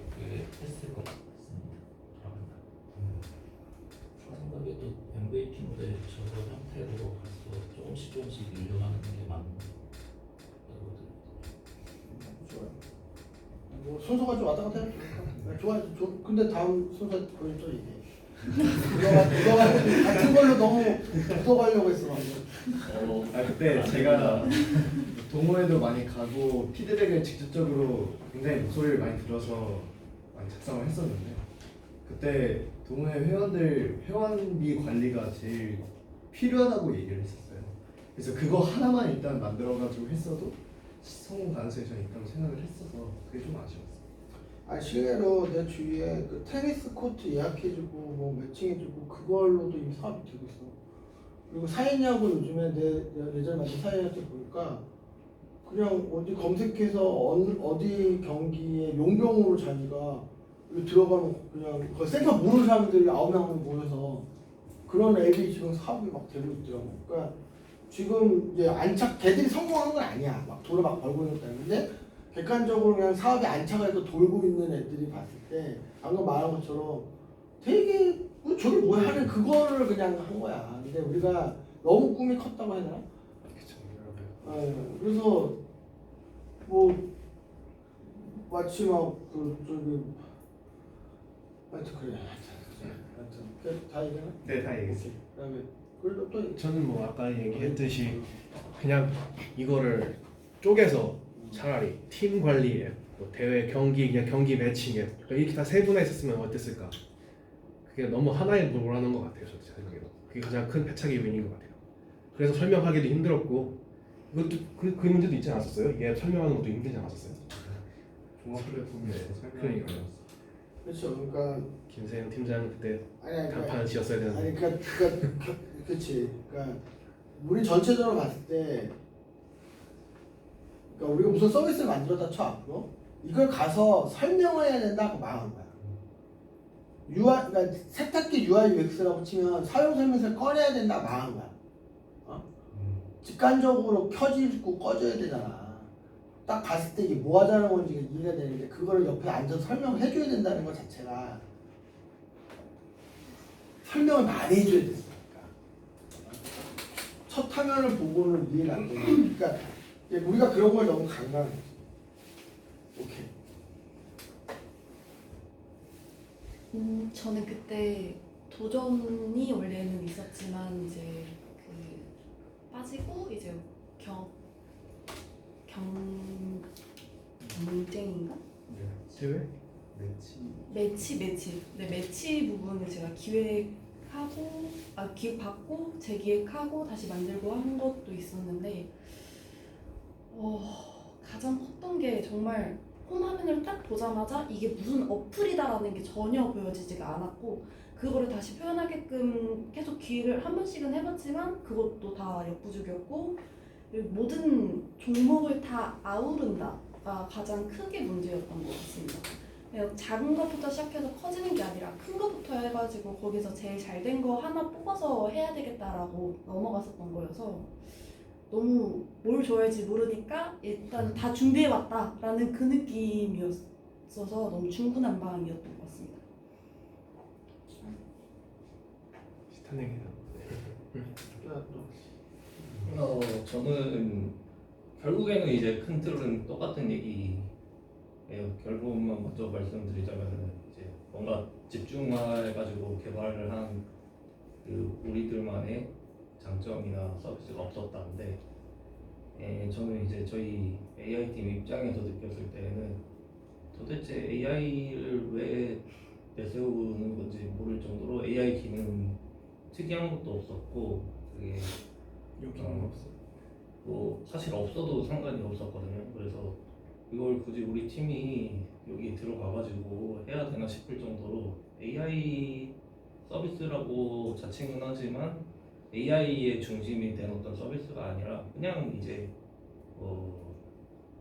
Speaker 3: 했을 것 같습니다.
Speaker 4: 제 생각에 또 MVP 모델 저거 형태로 가서 조금씩 늘려가는 게 맞는 거거든요.
Speaker 1: 좋아요. 뭐 순서가 좀 왔다 갔다 해요. 좋아요. 근데 다음 순서 보면 또 얘기해. 너가 같은 걸로 너무 묻어가려고 했어.
Speaker 5: 그때 제가 동호회도 많이 가고 피드백을 직접적으로 굉장히 목소리를 많이 들어서 많이 작성을 했었는데 그때 동호회 회원비 관리가 제일 필요하다고 얘기를 했었어요. 그래서 그거 하나만 일단 만들어가지고 했어도 성공 가능성이 저는 있다고 생각을 했어서 그게 좀 아쉬웠어요.
Speaker 1: 실례로 내 주위에 그 테니스 코트 예약해주고 뭐 매칭해주고 그걸로도 이미 사업이 되고 있어. 그리고 사인야구 요즘에 내가 예전에 만든 사인야구 보니까 그냥 어디 검색해서 어디 경기에 용병으로 자기가 들어가면 그냥 그 센터 모르는 사람들이 9명 모여서 그런 앱이 지금 사업이 막 되고 있더라고. 그러니까 지금 이제 걔들이 성공한 건 아니야. 막 돈을 막 벌고 있는 것도 아닌데 객관적으로 그냥 사업이 안착해서 돌고 있는 애들이 봤을 때 방금 말한 것처럼 되게 저게 뭐야 하는 그거를 그냥 한 거야. 근데 우리가 너무 꿈이 컸다고 해야 되나? 그래서 뭐 마치 막그 저기 하여튼 그래. 하여튼 다 얘기나?
Speaker 2: 네, 다 얘기했어요.
Speaker 1: 그다음에 그래도 또
Speaker 2: 저는 뭐 아까 얘기했듯이 그냥 이거를 쪼개서 차라리 팀 관리 앱, 뭐 대회 경기 그냥 경기 매칭 앱 이렇게 다 세분화 있었으면 어땠을까? 그게 너무 하나에 몰아넣은 것 같아요. 제 생각에는 그게 가장 큰 패착의 요인인 것 같아요. 그래서 설명하기도 힘들었고 이것도 그 문제도 있지 않았었어요? 이게 설명하는 것도 힘들지 않았었어요?
Speaker 5: 종합 플랫폼에서
Speaker 2: 그러니까요.
Speaker 1: 그렇죠. 그러니까
Speaker 2: 김세현 팀장 그때
Speaker 1: 아니
Speaker 2: 간판을 지었어야 되는데.
Speaker 1: 아니 그렇지. 그러니까 우리 전체적으로 봤을 때 그러니까 우리가 무슨 서비스를 만들었다 쳐. 이걸 가서 설명을 해야 된다고 말한 거야. 그러니까 세탁기 UI UX라고 치면 사용 설명서를 꺼내야 된다고 말한 거야. 직관적으로 켜지고 꺼져야 되잖아. 딱 봤을 때 이게 뭐 하자는 건지 이해가 되는데 그거를 옆에 앉아서 설명을 해줘야 된다는 것 자체가 설명을 많이 해줘야 됐으니까 첫 화면을 보고는 이해가 안 되는 그러니까 우리가 그런 걸 너무 강조하는 거지. 오케이.
Speaker 6: 저는 그때 도전이 원래는 있었지만 이제 그 빠지고 이제 경쟁인가?
Speaker 5: 대회? 매치.
Speaker 6: 네, 매치 부분을 제가 기획받고 재기획하고 다시 만들고 한 것도 있었는데 가장 컸던 게 정말 홈 화면을 딱 보자마자 이게 무슨 어플이다라는 게 전혀 보여지지가 않았고 그거를 다시 표현하게끔 계속 기획을 한 번씩은 해봤지만 그것도 다 역부족이었고 그리고 모든 종목을 다 아우른다가 가장 크게 문제였던 것 같습니다. 그냥 작은 것부터 시작해서 커지는 게 아니라 큰 것부터 해가지고 거기서 제일 잘 된 거 하나 뽑아서 해야 되겠다라고 넘어갔었던 거여서 너무 뭘 줘야지 모르니까 일단 다 준비해왔다라는 그 느낌이었어서 너무 중구난방이었던 것 같습니다.
Speaker 2: 비슷한 얘기죠.
Speaker 4: 저는 결국에는 이제 큰 틀은 똑같은 얘기예요. 결론만 먼저 말씀드리자면 이제 뭔가 집중해가지고 개발을 한 그 우리들만의 장점이나 서비스가 없었다는데 저는 이제 저희 AI팀 입장에서 느꼈을 때는 도대체 AI를 왜 내세우는 건지 모를 정도로 AI 기능 특이한 것도 없었고 그게 뭐 사실 없어도 상관이 없었거든요. 그래서 이걸 굳이 우리 팀이 여기 들어가가지고 해야 되나 싶을 정도로 AI 서비스라고 자칭은 하지만 AI의 중심이 된 어떤 서비스가 아니라 그냥 이제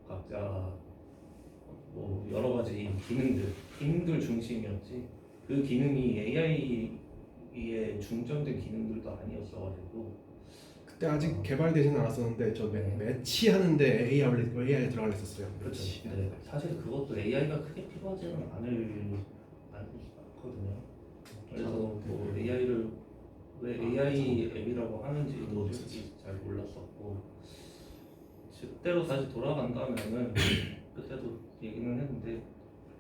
Speaker 4: 각자 뭐 여러 가지 기능들 중심이었지 그 기능이 AI에 중점된 기능들도 아니었어가지고
Speaker 2: 그때 아직 개발되지는 않았었는데 저 매치하는데 AI 들어가 있었어요.
Speaker 4: 그렇죠. 네, 사실 그것도 AI가 크게 필요하지는 않거든요. 그래서 뭐 AI를 왜 AI 앱이라고 하는지도 솔직히 잘 몰랐었고, 그때로 다시 돌아간다면은 그때도 얘기는 했는데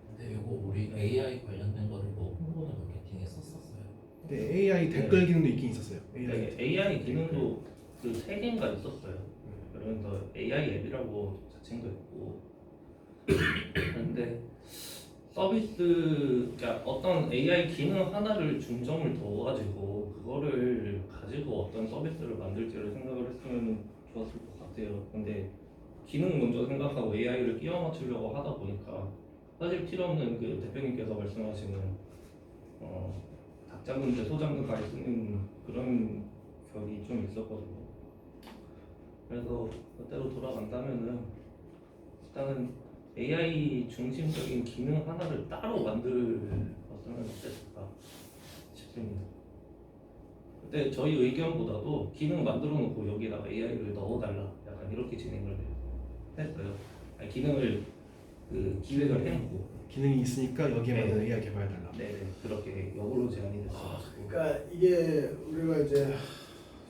Speaker 7: 근데 이거 우리 AI 관련된 거를 뭐 홍보나 마케팅에 썼었어요.
Speaker 2: 근데 AI 댓글 기능도 있긴 있었어요.
Speaker 4: AI 기능도 그 3개인가 있었어요. 그러면서 AI 앱이라고 자칭도 있고, 그런데 서비스, 그러니까 어떤 AI 기능 하나를 중점을 둬가지고 그거를 가지고 어떤 서비스를 만들지를 생각을 했으면 좋았을 것 같아요. 근데 기능 먼저 생각하고 AI를 끼워 맞추려고 하다 보니까 사실 필요 없는 그 대표님께서 말씀하시는 닭 잡는데 소 잡는다에 쓰는 그런 격이 좀 있었거든요. 그래서 그때로 돌아간다면은 일단은 AI 중심적인 기능 하나를 따로 만들었으면 어땠을까 싶습니다. 그때 저희 의견보다도 기능 만들어 놓고 여기다가 AI를 넣어달라 약간 이렇게 진행을 했어요. 아니, 기능을 기획을 해놓고
Speaker 2: 기능이 있으니까 여기에
Speaker 4: 네.
Speaker 2: 맞는 AI 개발해달라.
Speaker 4: 네 그렇게 역으로 제안이 됐어요.
Speaker 1: 그러니까 이게 우리가 이제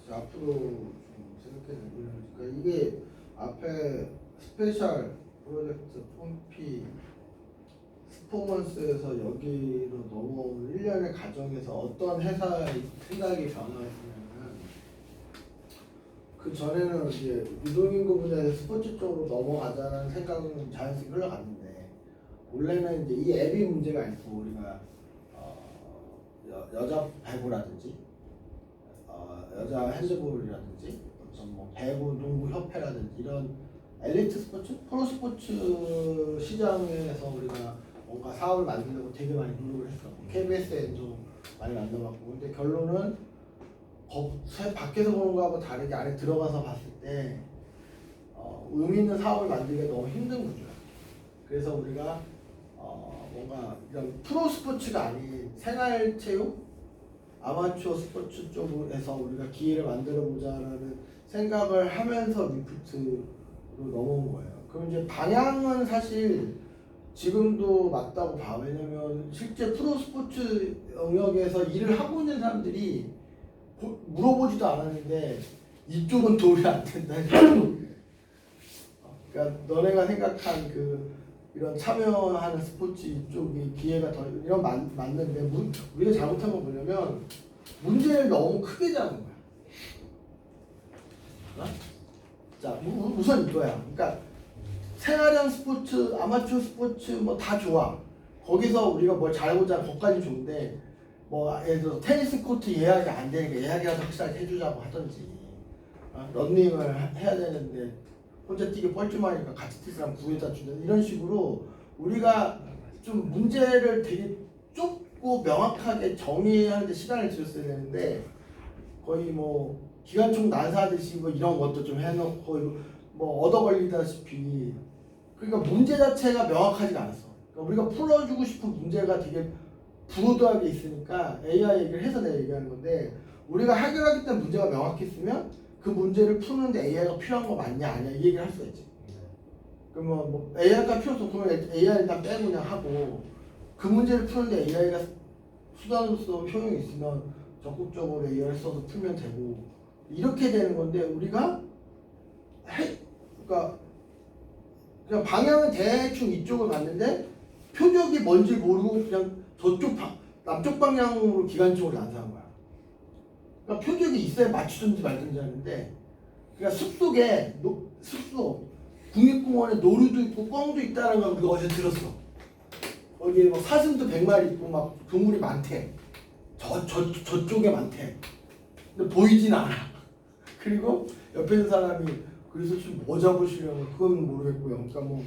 Speaker 1: 앞으로 좀 생각해야 되는 그러니까 이게 앞에 스페셜 프로젝트 폼피 스포먼스에서 여기로 넘어온 1년의 과정에서 어떤 회사의 생각이 변화했냐면 그 전에는 이제 유동인구 분야에서 스포츠 쪽으로 넘어가자는 생각은 자연스럽게 흘러갔는데 원래는 이제 이 앱이 문제가 아니고 우리가 여자 배구라든지 여자 핸드볼이라든지 어떤 뭐 배구 농구 협회라든지 이런 엘리트 스포츠, 프로 스포츠 시장에서 우리가 뭔가 사업을 만들려고 되게 많이 노력을 했었고 KBS에도 많이 만나봤고 근데 결론은 밖에서 보는 거하고 다르게 안에 들어가서 봤을 때 의미 있는 사업을 만들기가 너무 힘든 구조야. 그래서 우리가 뭔가 이런 프로 스포츠가 아닌 생활체육, 아마추어 스포츠 쪽에서 우리가 기회를 만들어 보자라는 생각을 하면서 리프트로 넘어온 거예요. 그럼 이제 방향은 사실 지금도 맞다고 봐. 왜냐면 실제 프로 스포츠 영역에서 일을 하고 있는 사람들이 물어보지도 않았는데 이쪽은 도움이 안 된다. 그러니까 너네가 생각한 이런 참여하는 스포츠 이쪽이 기회가 더 이런 맞는데 우리가 잘못한 건 뭐냐면 문제를 너무 크게 잡은 거야. 자, 우선 이거야. 그러니까 생활형 스포츠, 아마추어 스포츠 뭐 다 좋아. 거기서 우리가 뭘 잘해보자, 거기까지 좋은데 뭐 예를 들어 테니스 코트 예약이 안 되니까 예약이라도 확실하게 해주자고 하든지 런닝을 해야 되는데 혼자 뛰기 뻘쭘하니까 같이 뛸 사람 구해다 주는 이런 식으로 우리가 좀 문제를 되게 좁고 명확하게 정의하는 데 시간을 들였어야 되는데 거의 뭐 기관총 난사하듯이 뭐 이런 것도 좀 해놓고 뭐 얻어 걸리다시피 그러니까 문제 자체가 명확하지가 않았어. 그러니까 우리가 풀어주고 싶은 문제가 되게 브로드하게 있으니까 AI 얘기를 해서 내가 얘기하는 건데 우리가 해결하겠다는 문제가 명확했으면 그 문제를 푸는데 AI가 필요한 거 맞냐 아니야 이 얘기를 할 수가 있지. 그러면 뭐 AI가 필요 없어 그러면 AI 일단 빼고 그냥 하고 그 문제를 푸는데 AI가 수단으로서 효용이 있으면 적극적으로 AI를 써서 풀면 되고 이렇게 되는 건데 우리가 그러니까 그냥 방향은 대충 이쪽을 갔는데 표적이 뭔지 모르고 그냥 저쪽 남쪽 방향으로 기관총을 난사한 거야. 그러니까 표적이 있어야 맞추든지 말든지 하는데 그러니까 숲속에 숲속 국립공원에 노루도 있고 꿩도 있다는 걸 우리가 어디서 들었어. 거기에 뭐 사슴도 100마리 있고 막 동물이 많대. 저쪽에 많대. 근데 보이진 않아. 그리고 옆에 있는 사람이 그래서 지금 뭐 잡으시려고 그건 모르겠고요. 그러니까 뭐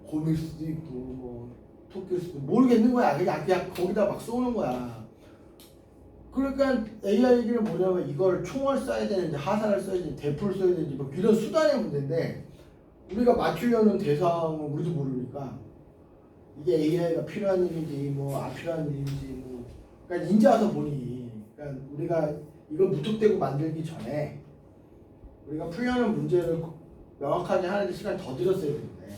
Speaker 1: 곰일 수도 있고 뭐 토끼일 수도 모르겠는 거야. 그냥 거기다 막 쏘는 거야. 그러니까 AI 얘기는 뭐냐면 이걸 총을 쏴야 되는지 하산을 써야 되는지 대포를 써야 되는지 뭐 이런 수단의 문제인데 우리가 맞추려는 대상은 우리도 모르니까 이게 AI가 필요한 일인지 뭐 안 필요한 일인지 뭐 그러니까 이제 와서 보니 그러니까 우리가 이걸 무턱대고 만들기 전에 우리가 풀려는 문제를 명확하게 하는데 시간이 더 들었어야 되는데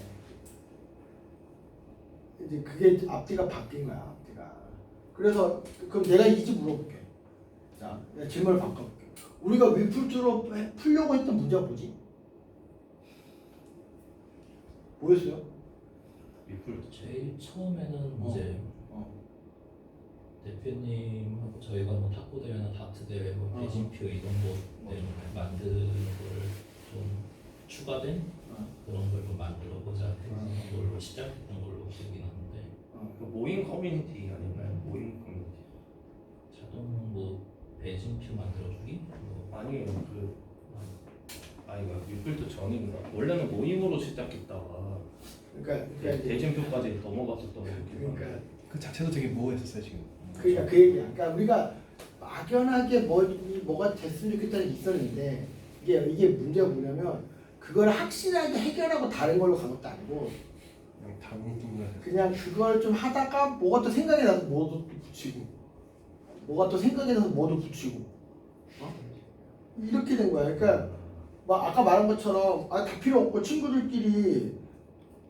Speaker 1: 이제 그게 앞뒤가 바뀐 거야. 앞뒤가. 그래서 그럼 내가 이제 물어볼게. 자, 내가 질문을 바꿔볼게. 우리가 위풀트로 풀려고 했던 문제가 뭐지? 뭐였어요?
Speaker 4: 리플
Speaker 7: 제일 처음에는 이제
Speaker 1: 어.
Speaker 7: 대표님하고 저희가 뭐 탁구 대회나 다트 대회, 뭐 배진표 이런 거 만드는 거를 좀 추가된 그런 걸 좀 만들어 보자 했던 걸로 시작했던 걸로 기억이 나는데
Speaker 4: 그 모임 커뮤니티 아닌가요? 모임 커뮤니티.
Speaker 7: 자동 뭐 배진표 만들어주기 뭐
Speaker 4: 아니에요. 아니 리플트 전인가? 원래는 모임으로 시작했다가
Speaker 1: 그러니까 이제
Speaker 4: 대진표까지 넘어갔었던 거
Speaker 1: 그러니까
Speaker 2: 그 자체도 되게 모호했었어요 지금.
Speaker 1: 그러니까 그 얘기야. 그러니까 우리가 막연하게 뭐가 됐으면 좋겠다는 게 있었는데 이게 문제가 뭐냐면 그걸 확실하게 해결하고 다른 걸로 간 것도 아니고
Speaker 2: 그냥 다음
Speaker 1: 그냥 그걸 좀 하다가 뭐가 또 생각이 나서 뭐도 또 붙이고 뭐가 또 생각이 나서 뭐도 붙이고 이렇게 된 거야. 그러니까 막 아까 말한 것처럼 다 필요 없고 친구들끼리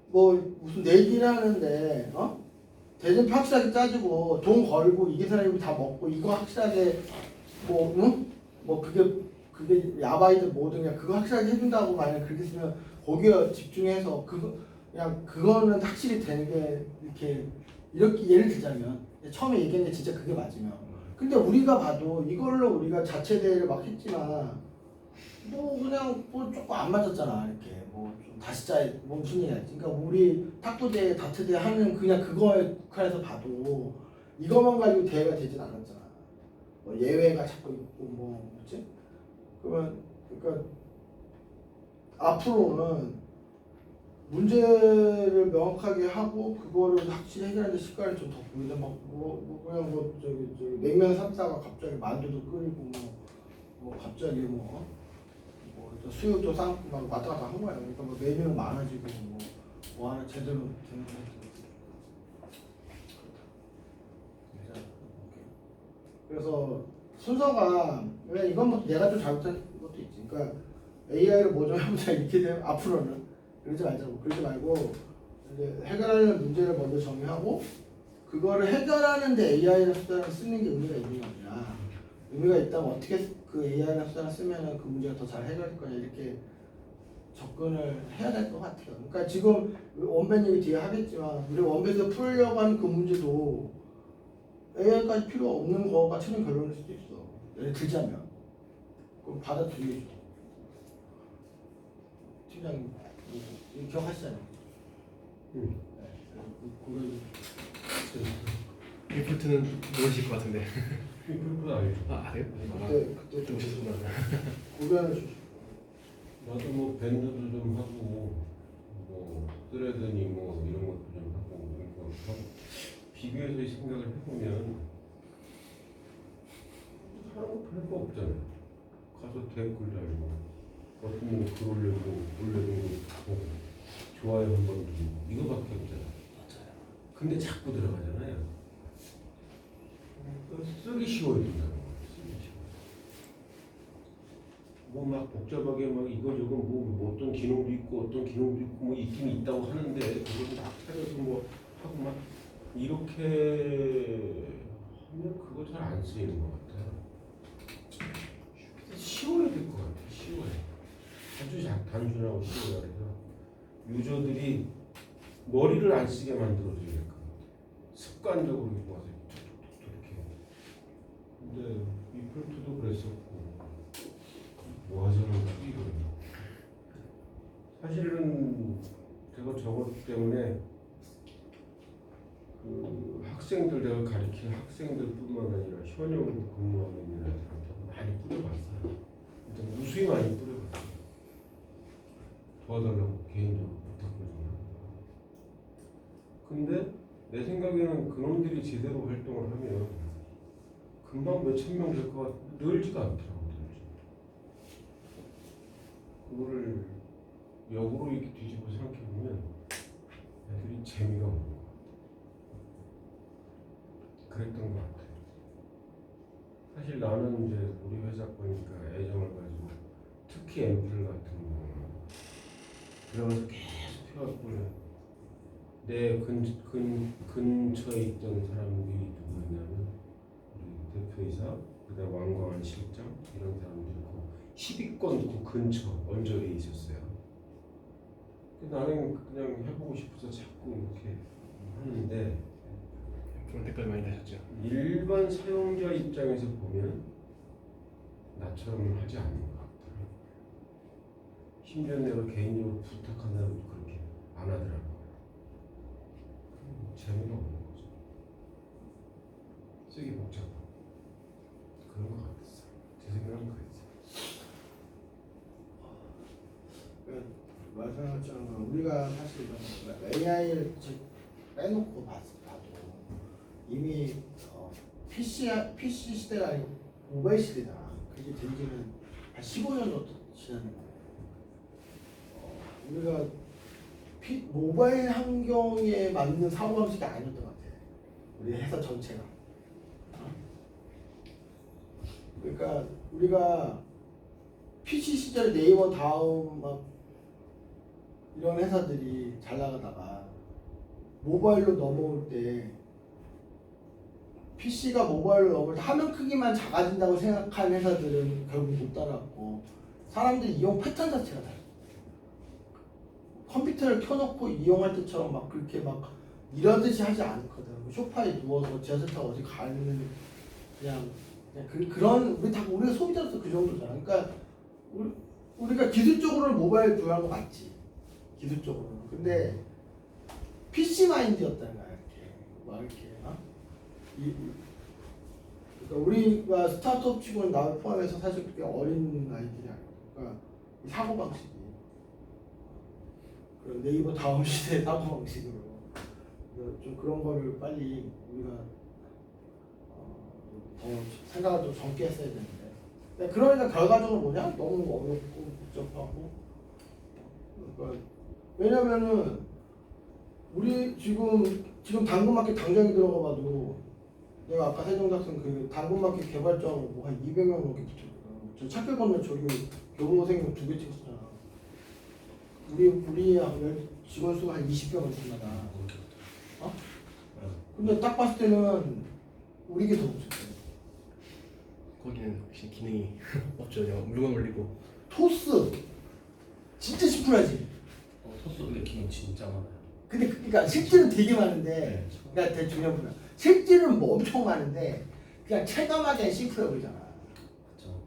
Speaker 1: 뭐 무슨 내기를 하는데 대전 확실하게 짜주고 돈 걸고 이게 사람이 다 먹고 이거 확실하게 뭐 응? 뭐 그게 야바이든 뭐든 그냥 그거 확실하게 해준다고 만약 그렇게 쓰면 거기에 집중해서 그냥 그거는 확실히 되는 게 이렇게 예를 들자면 처음에 얘기한 게 진짜 그게 맞으면 근데 우리가 봐도 이걸로 우리가 자체 대회를 막 했지만 뭐 그냥 뭐 조금 안 맞았잖아 이렇게 뭐 좀 다시 짜야 뭐 무슨 얘기야 그러니까 우리 탁구 대회 다트 대회 하는 그냥 그거에 국한해서 봐도 이것만 가지고 대회가 되진 않았잖아 뭐 예외가 자꾸 있고 뭐 뭐지 그러니까 앞으로는 문제를 명확하게 하고 그거를 확실히 해결하는 시간이 좀 더 보이자 그냥 저기 냉면 삶다가 갑자기 만두도 끓이고 뭐 갑자기 뭐 수육도 삶고 막 왔다 갔다 한 거야. 그러니까 뭐 메뉴는 많아지고 뭐 하나 제대로 되는 거 그래서 순서가 왜 이건 뭐 내가 좀 잘못한 것도 있지. 그러니까 AI를 뭐 좀 해보자 이렇게 되면 앞으로는 그러지 말자고. 그러지 말고 이제 해결하려는 문제를 먼저 정의하고 그거를 해결하는데 AI를 쓰는 게 의미가 있는 거냐. 의미가 있다면 어떻게 그 AI나 수단을 쓰면은 그 문제가 더 잘 해결될 거냐 이렇게 접근을 해야 될 것 같아요. 그러니까 지금 원배 얘기 뒤에 하겠지만 우리 원배에서 풀려고 하는 그 문제도 AI까지 필요 없는 거가 최종 결론일 수도 있어. 예를 들자면 그럼 받아들여줘. 팀장님 기억하시잖아요. 네.
Speaker 2: 리플트는 모르실 것 같은데.
Speaker 8: 그건 알죠.
Speaker 2: 그래요?
Speaker 1: 그때
Speaker 2: 좀 오셨구나.
Speaker 1: 고견을 주시고.
Speaker 8: 나도 뭐 밴드도 좀 하고 뭐 쓰레드니 뭐 이런 것도 좀 하고 그러니까 비교해서 생각을 해보면 하라고 별거 없잖아요. 가서 댓글 달고 어떤 글 올려도 보고 좋아요 한번 누르고 이거밖에 없잖아요.
Speaker 7: 맞아요.
Speaker 8: 근데 자꾸 들어가잖아요. 쓰기 쉬워요, 된다고. 뭐 막 복잡하게 막 이거저거 뭐 어떤 기능도 있고 어떤 기능도 있고 뭐 있긴 있다고 하는데 그걸 막 찾아서 뭐 하고 막 이렇게 하면 그거 잘 안 쓰이는 것 같아요. 쉬워야 될 것 같아요. 쉬워요. 아주 단순하고 쉬워야 해서 유저들이 머리를 안 쓰게 만들어줘야 될 것 같아요. 습관적으로 이거 와서 이렇게. 근데 리플트도 그랬었고. 뭐 하자는 거지 이거는. 사실은 제가 저것 때문에 그 학생들 내가 가르치는 학생들뿐만 아니라 현역으로 근무하고 있는 애들한테 많이 뿌려봤어요. 일단 무수히 많이 뿌려봤어요. 도와달라고 개인적으로 부탁을 근데 내 생각에는 그놈들이 제대로 활동을 하면 금방 몇천 명 될 것 같아. 늘지가 않더라고. 그거를 역으로 이렇게 뒤집어 생각해보면 애들이 재미가 없는 거. 그랬던 것 같아요. 사실 나는 이제 우리 회사 보니까 애정을 가지고 특히 앰플 같은 거 들어가서 계속 해갖고 내 근처에 있던 사람들이 누구였냐면 우리 대표이사, 그다음 왕광한 실장 이런 사람들이 있고 10위권 그 근처 언저리에 있었어요. 나는 그냥 해보고 싶어서 자꾸 이렇게 하는데
Speaker 2: 그런 댓글 많이 다셨죠.
Speaker 8: 일반 사용자 입장에서 보면 나처럼 하지 않는 것 같더라고요. 심지어 내가 개인적으로 부탁한다고 그렇게 안 하더라고요. 재미가 없는 거죠. 쓰기 복잡하고 그런 것 같았어요. 제 생각은 그랬어요.
Speaker 1: 말씀한 것처럼 우리가 사실 AI를 빼놓고 봐도 이미 PC 시대가 아니고 모바일 시대잖아. 그게 된 지는 한 15년 정도 지났는 거예요. 우리가 모바일 환경에 맞는 사고방식이 아니었던 것 같아. 우리 회사 전체가. 그러니까 우리가 PC 시절에 네이버 다음 막 이런 회사들이 잘 나가다가 모바일로 넘어올 때 PC가 모바일로 넘어올 때 화면 크기만 작아진다고 생각한 회사들은 결국 못 따라갔고 사람들이 이용 패턴 자체가 달라. 컴퓨터를 켜놓고 이용할 때처럼 막 그렇게 막 이런 듯이 하지 않거든. 소파에 누워서 지하철 타고 어디 가는 그냥 그런 우리가 소비자로서 그 정도잖아. 그러니까 우리가 기술적으로는 모바일 구현한 거 맞지. 기술적으로는. 근데 PC 마인드였다는 거야. 이렇게 그러니까 우리가 스타트업 치고는 나를 포함해서 사실 그렇게 어린 아이들이 아니고, 그러니까 이 사고 방식이 그 네이버 다음 시대의 사고 방식으로 좀 그런 거를 빨리 우리가 더 생각을 좀 젊게 했어야 되는데. 그러니까 결과적으로 뭐냐? 너무 어렵고 복잡하고. 그러니까 왜냐면은 우리 지금 당근마켓 당장에 들어가봐도 내가 아까 세종작성 그 당근마켓 개발자로 뭐 한 200명 넘게 붙었거든. 저 찾길 건너 저기 교보생명 2개 찍었잖아. 우리 직원 수가 한 20명 넘습니다. 근데 딱 봤을 때는 우리 게 더 붙였어요.
Speaker 2: 거기는 역시 기능이 없죠. 물건 올리고
Speaker 1: 토스 진짜 심플하지.
Speaker 4: 토스 근데 기능 진짜 많아요.
Speaker 1: 근데 그러니까 실제는 되게 많은데, 그러니까 대충 해보면 실제는 뭐 엄청 많은데 그냥 체감하기엔 심플해 보이잖아.
Speaker 4: 그렇죠.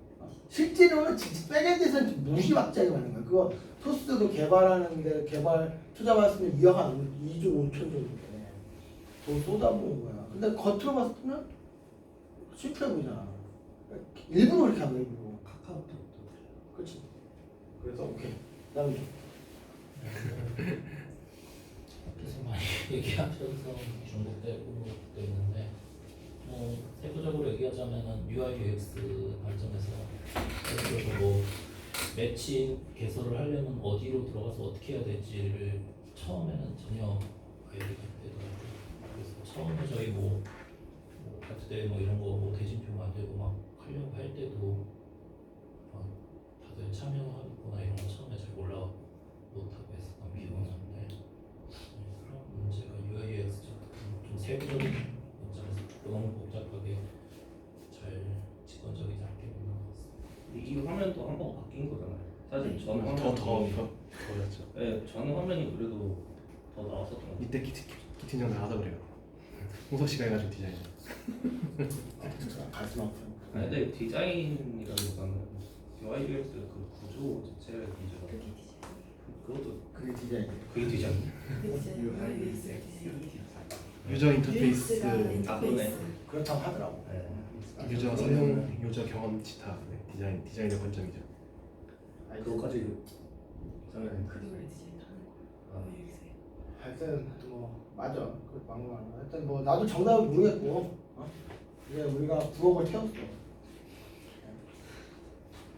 Speaker 1: 실제로는 진짜 백엔드에서는 무시막지하게 많은 거야. 그거 토스도 개발하는데 개발 투자 받았으면 2억 한 2조 5천 정도인데 돈 쏟아부은 거야. 근데 겉으로 봤을 때는 심플해 보이잖아. 일부러 그렇게 하는 거야. 일부러.
Speaker 4: 카카오톡도
Speaker 1: 그렇지. 그래서 오케이. 다음에
Speaker 7: 그래서 많이 얘기하셔서 중복되고 있는데 세부적으로 얘기하자면은 UI UX 관점에서 예를 들어서 뭐 매칭 개설을 하려면 어디로 들어가서 어떻게 해야 될지를 처음에는 전혀 알게 되더라고요. 그래서 처음에 저희 뭐 파트대 뭐 이런 거 뭐 대진표 만들고 막 하려고 할 때도 막 다들 참여하거나 이런 거 처음에 잘 몰라 못하고 했었던 기억이 나는데 그런 문제가 UI UX 좀 세부적인 관점에서 너무 복잡하게 잘 직관적이지 않게 보는 것 같습니다.
Speaker 4: 이 화면도 한번 바뀐 거잖아요. 사실 전 화면이
Speaker 2: 더였죠.
Speaker 4: 네, 전 화면이 그래도 더 나왔었던 것 같아요.
Speaker 2: 이때 키팅장 나가다 그래요. 홍석 씨가 해가지고 디자인.
Speaker 1: 가슴 아픈.
Speaker 4: 아니 근데 디자인이라기보다는 UI UX 그 구조 자체의 문제가 그것도
Speaker 1: 그게 디자인.
Speaker 4: 그게 디자인.
Speaker 2: 유저 인터페이스,
Speaker 4: 나쁘네.
Speaker 1: 그렇다고 하더라고.
Speaker 4: 네.
Speaker 2: 유저 사용, 유저 경험 기타 디자인의 관점이죠.
Speaker 1: 아니,
Speaker 4: 그거까지
Speaker 1: 저는
Speaker 6: 그림을 디자인하는 거.
Speaker 1: 하여튼 뭐 맞아. 그 방금 하여튼 뭐 나도 정답을 모르겠고, 이제 우리가 9억을 태웠어.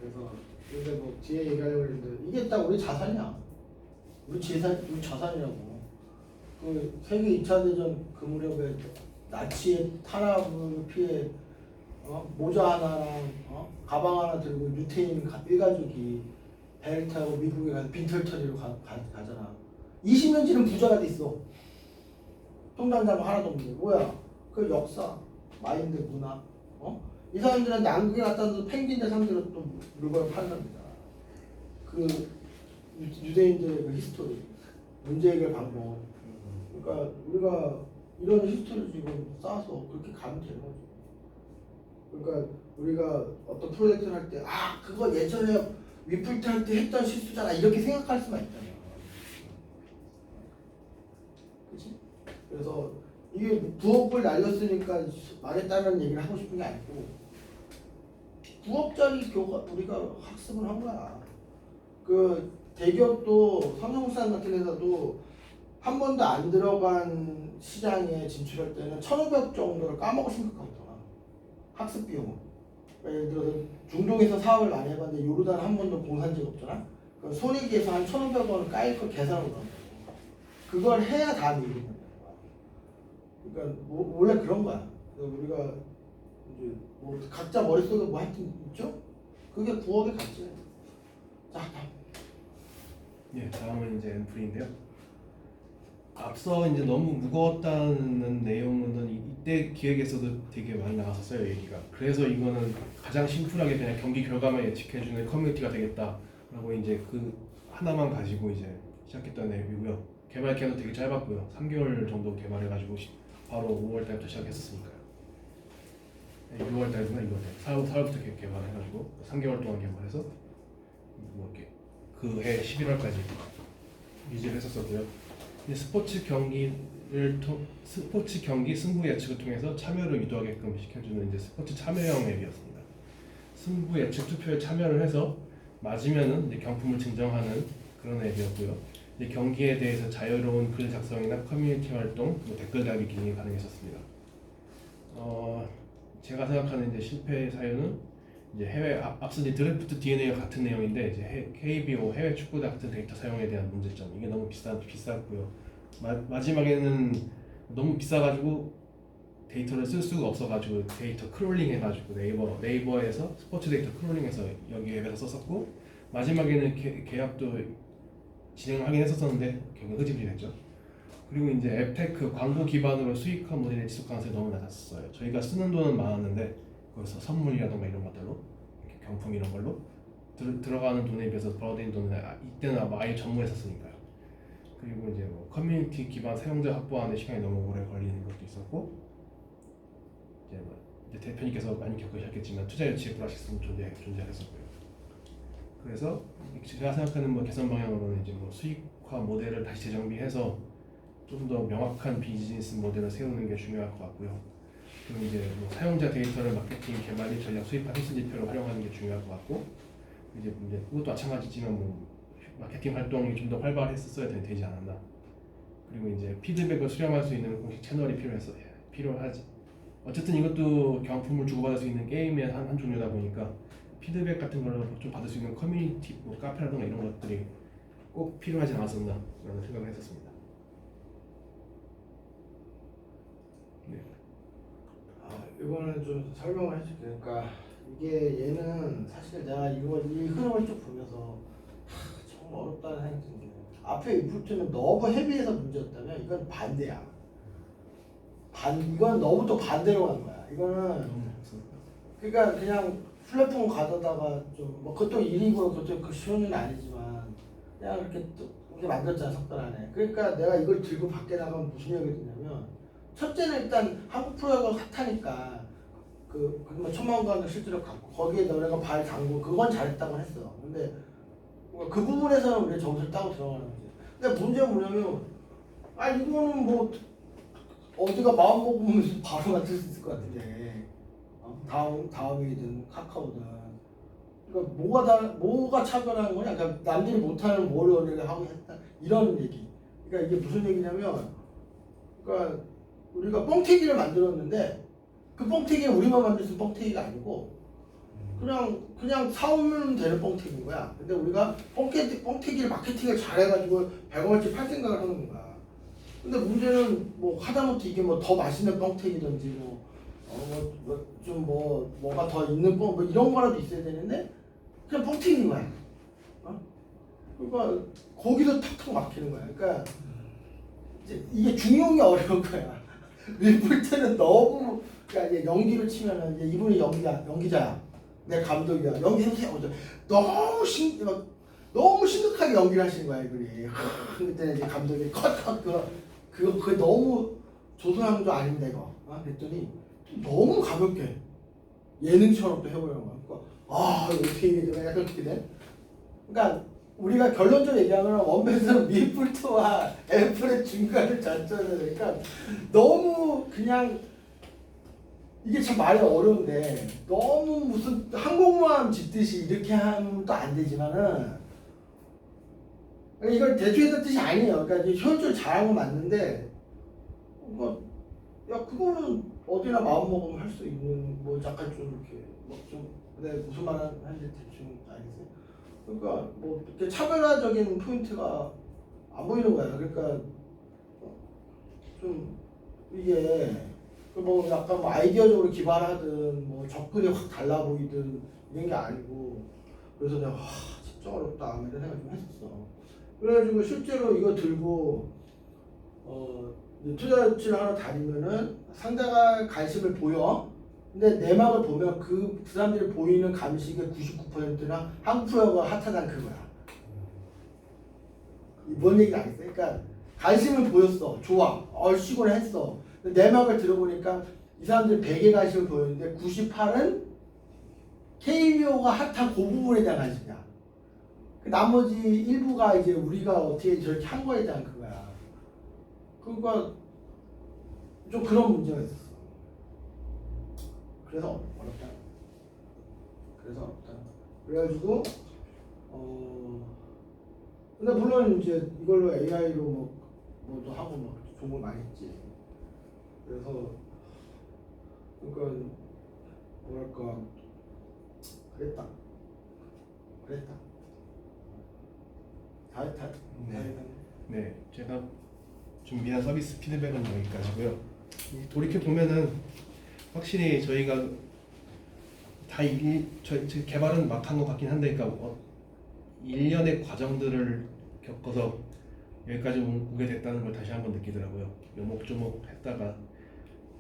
Speaker 1: 그래서 근데 뭐 뒤에 얘기하려고 했는데 이게 딱 우리 자산이야. 우리 자산이라고. 그 세계 2차 대전 그 무렵에 나치의 탄압을 피해 모자 하나랑 가방 하나 들고 유태인 일가족이 배를 타고 미국에 가서 빈털터리로 가잖아. 20년치는 부자가 돼 있어. 통장 잔고 하나도 없는데 뭐야? 그 역사, 마인드, 문화. 이 사람들은 양극에 갖다 놔서 펭귄들 상대로 또 물건을 파는 겁니다. 그 유대인들의 그 히스토리, 문제 해결 방법. 그러니까 우리가 이런 히스토리를 지금 쌓아서 그렇게 가면 되는 거죠. 그러니까 우리가 어떤 프로젝트를 할 때 그거 예전에 위플트 할 때 했던 실수잖아 이렇게 생각할 수만 있잖아요. 그렇지? 그래서 이게 부업을 날렸으니까 망했다는 얘기를 하고 싶은 게 아니고 9억짜리 교과 우리가 학습을 한 거야. 그 대기업도 삼성물산 같은 회사도 한 번도 안 들어간 시장에 진출할 때는 1,500억 정도를 까먹을 생각하거든. 학습 비용은. 예를 들어서 중동에서 사업을 많이 해봤는데 요르단 한 번도 공산지가 없잖아. 그럼 손익에서 한 1,500원을 까일 걸 계산을 한다고. 그걸 해야 다음에 이기는 거야. 그러니까 원래 그런 거야. 우리가 이제 뭐 각자 머릿속에 뭐 하여튼 있죠? 그게 9억의 가치예요. 자, 다음.
Speaker 2: 예, 다음은 이제 앰플인데요. 앞서 이제 너무 무거웠다는 내용은 이때 기획에서도 되게 많이 나왔었어요, 얘기가. 그래서 이거는 가장 심플하게 그냥 경기 결과만 예측해주는 커뮤니티가 되겠다라고 이제 그 하나만 가지고 이제 시작했던 내용이고요. 개발 기간도 되게 짧았고요. 3개월 정도 개발해가지고 바로 5월 달부터 시작했었으니까요. 6월 달이나 2월 달, 4월부터 개발해가지고 3개월 동안 개발해서 뭐 이렇게 그해 11월까지 유지를 했었었고요. 스포츠 경기 승부 예측을 통해서 참여를 유도하게끔 시켜주는 이제 스포츠 참여형 앱이었습니다. 승부 예측 투표에 참여를 해서 맞으면은 이제 경품을 증정하는 그런 앱이었고요. 이제 경기에 대해서 자유로운 글 작성이나 커뮤니티 활동, 댓글 달기 기능이 가능했었습니다. 제가 생각하는 이제 실패 사유는 이제 해외 앞서 이제 드래프트 DNA와 같은 내용인데 이제 KBO 해외 축구 같은 데이터 사용에 대한 문제점 이게 너무 비쌌고요. 마지막에는 너무 비싸가지고 데이터를 쓸 수가 없어가지고 데이터 크롤링 해가지고 네이버에서 스포츠 데이터 크롤링해서 여기 앱에서 썼었고 마지막에는 계약도 진행하긴 했었는데 결국 흐지부지 됐죠. 그리고 이제 앱테크 광고 기반으로 수익화 모델의 지속 가능성이 너무 낮았어요. 저희가 쓰는 돈은 많았는데 거기서 선물이라던가 이런 것들로 이렇게 경품 이런 걸로 들어가는 돈에 비해서 벌어들인 돈은 이때는 아마 아예 전무했었으니까요. 그리고 이제 뭐 커뮤니티 기반 사용자 확보하는 시간이 너무 오래 걸리는 것도 있었고 이제 대표님께서 많이 겪으셨겠지만 투자 유치의 불확실성도 존재했었고요. 그래서 제가 생각하는 뭐 개선 방향으로는 이제 뭐 수익화 모델을 다시 재정비해서 좀 더 명확한 비즈니스 모델을 세우는 게 중요할 것 같고요. 그리고 이제 뭐 사용자 데이터를 마케팅, 개발 및 전략 수입화 획수 지표로 활용하는 게 중요할 것 같고 이제 그것도 마찬가지지만 뭐 마케팅 활동이 좀 더 활발했었어야 되지 않았나. 그리고 이제 피드백을 수렴할 수 있는 공식 채널이 필요하지. 어쨌든 이것도 경품을 주고받을 수 있는 게임의 한 종류다 보니까 피드백 같은 걸 좀 받을 수 있는 커뮤니티, 뭐 카페라든가 이런 것들이 꼭 필요하지 않았었나라는 생각을 했었습니다. 네.
Speaker 1: 이거는 좀 설명을 해줄게. 그러니까 이게 얘는 사실 내가 이 흐름을 쭉 보면서 정말 어렵다는 생각이 드는 게 앞에 위플트는 너무 헤비해서 문제였다면 이건 반대야. 이건 너무 또 반대로 간 거야. 이거는 그러니까 그냥 플랫폼 가다가 좀 뭐 그것도 일이고 그것도 그 쉬운 일은 아니지만 그냥 이렇게 만들었잖아 석 달 안에. 그러니까 내가 이걸 들고 밖에 나가면 무슨 얘기가 되냐면 첫째는 일단 한국 프로야구가 핫하니까 그뭐 1,000만 원 실제로 갖고 거기에 너네가 발 담고 그건 잘했다고 했어. 근데 그 부분에서는 우리가 점수를 따고 들어가는 거지. 근데 문제는 뭐냐면 이거는 뭐 어디가 마음 먹으면 바로 만들 수 있을 것 같은데 다음이든 카카오든 그러니까 뭐가 차별하는 거냐? 그러니까 남들이 못하는 뭘 우리가 하고 했다 이런 얘기. 그러니까 이게 무슨 얘기냐면 그러니까 우리가 뻥튀기를 만들었는데 그 뻥튀기는 우리만 만들 수 있는 뻥튀기가 아니고 그냥 사오면 되는 뻥튀기인 거야. 근데 우리가 뻥튀기를 마케팅을 잘해가지고 100원어치 팔 생각을 하는 거야. 근데 문제는 뭐 하다못해 이게 뭐 더 맛있는 뻥튀기든지 뭐 뭐가 더 있는 거 뭐 이런 거라도 있어야 되는데 그냥 뻥 튀는 거야. 그러니까 거기서 탁탁 막히는 거야. 그러니까 이제 이게 중용이 어려운 거야. 윌프트는 너무 그러니까 이제 연기를 치면은 이제 이분이 연기자야. 내 감독이야. 연기해보세요. 너무 심각하게 연기를 하시는 거야 이분이. 그때 이제 감독이 컷 그거 너무 조선왕조 아닌데 이거. 그랬더니 너무 가볍게 예능처럼 또 해보려는 거야. 그러니까 어떻게 이게 좀 약간 그렇게 돼? 그러니까 우리가 결론적으로 얘기하면 원배스는 미풀트와 애플의 중간을 잤잖아요. 그러니까 너무 그냥 이게 참 말이 어려운데 너무 무슨 항공모함 짓듯이 이렇게 하면 또 안 되지만은 이걸 대충했던 뜻이 아니에요. 그러니까 이제 효율적으로 잘한 건 맞는데 그거는 어디나 마음 먹으면 할 수 있는 뭐 약간 좀 이렇게 무슨 말 하는지 대충 알겠어요. 그러니까 뭐 이렇게 차별화적인 포인트가 안 보이는 거야. 그러니까 좀 이게 뭐 약간 뭐 아이디어적으로 기발하든 뭐 접근이 확 달라 보이든 이런 게 아니고 그래서 내가 진짜 어렵다 이런 생각 좀 했었어. 그래가지고 실제로 이거 들고 투자치를 하나 다니면은 상대가 관심을 보여. 근데 내막을 보면 그 사람들이 보이는 감식의 99%나 한국 프로야구가 핫하다는 그거야. 뭔 얘기가 아니겠어? 그러니까 관심을 보였어. 좋아. 얼씨구나 했어. 근데 내막을 들어보니까 이 사람들이 100의 관심을 보였는데 98은 KBO가 핫한 그 부분에 대한 관심이야. 그 나머지 일부가 이제 우리가 어떻게 저렇게 한 거에 대한 그거야. 그러니까 좀 그런 문제가 있었어. 그래서 어렵다. 그래가지고 근데 물론 이제 이걸로 AI로 뭐도 하고 막 좋은 거 많이 했지. 그래서 그러니까 뭐랄까 그랬다. 다 했다.
Speaker 2: 네, 제가 준비한 서비스 피드백은 여기까지고요. 돌이켜 보면은 확실히 저희가 저희 개발은 막 한 것 같긴 한데, 그러니까 1년의 과정들을 겪어서 여기까지 오게 됐다는 걸 다시 한번 느끼더라고요. 요목조목 했다가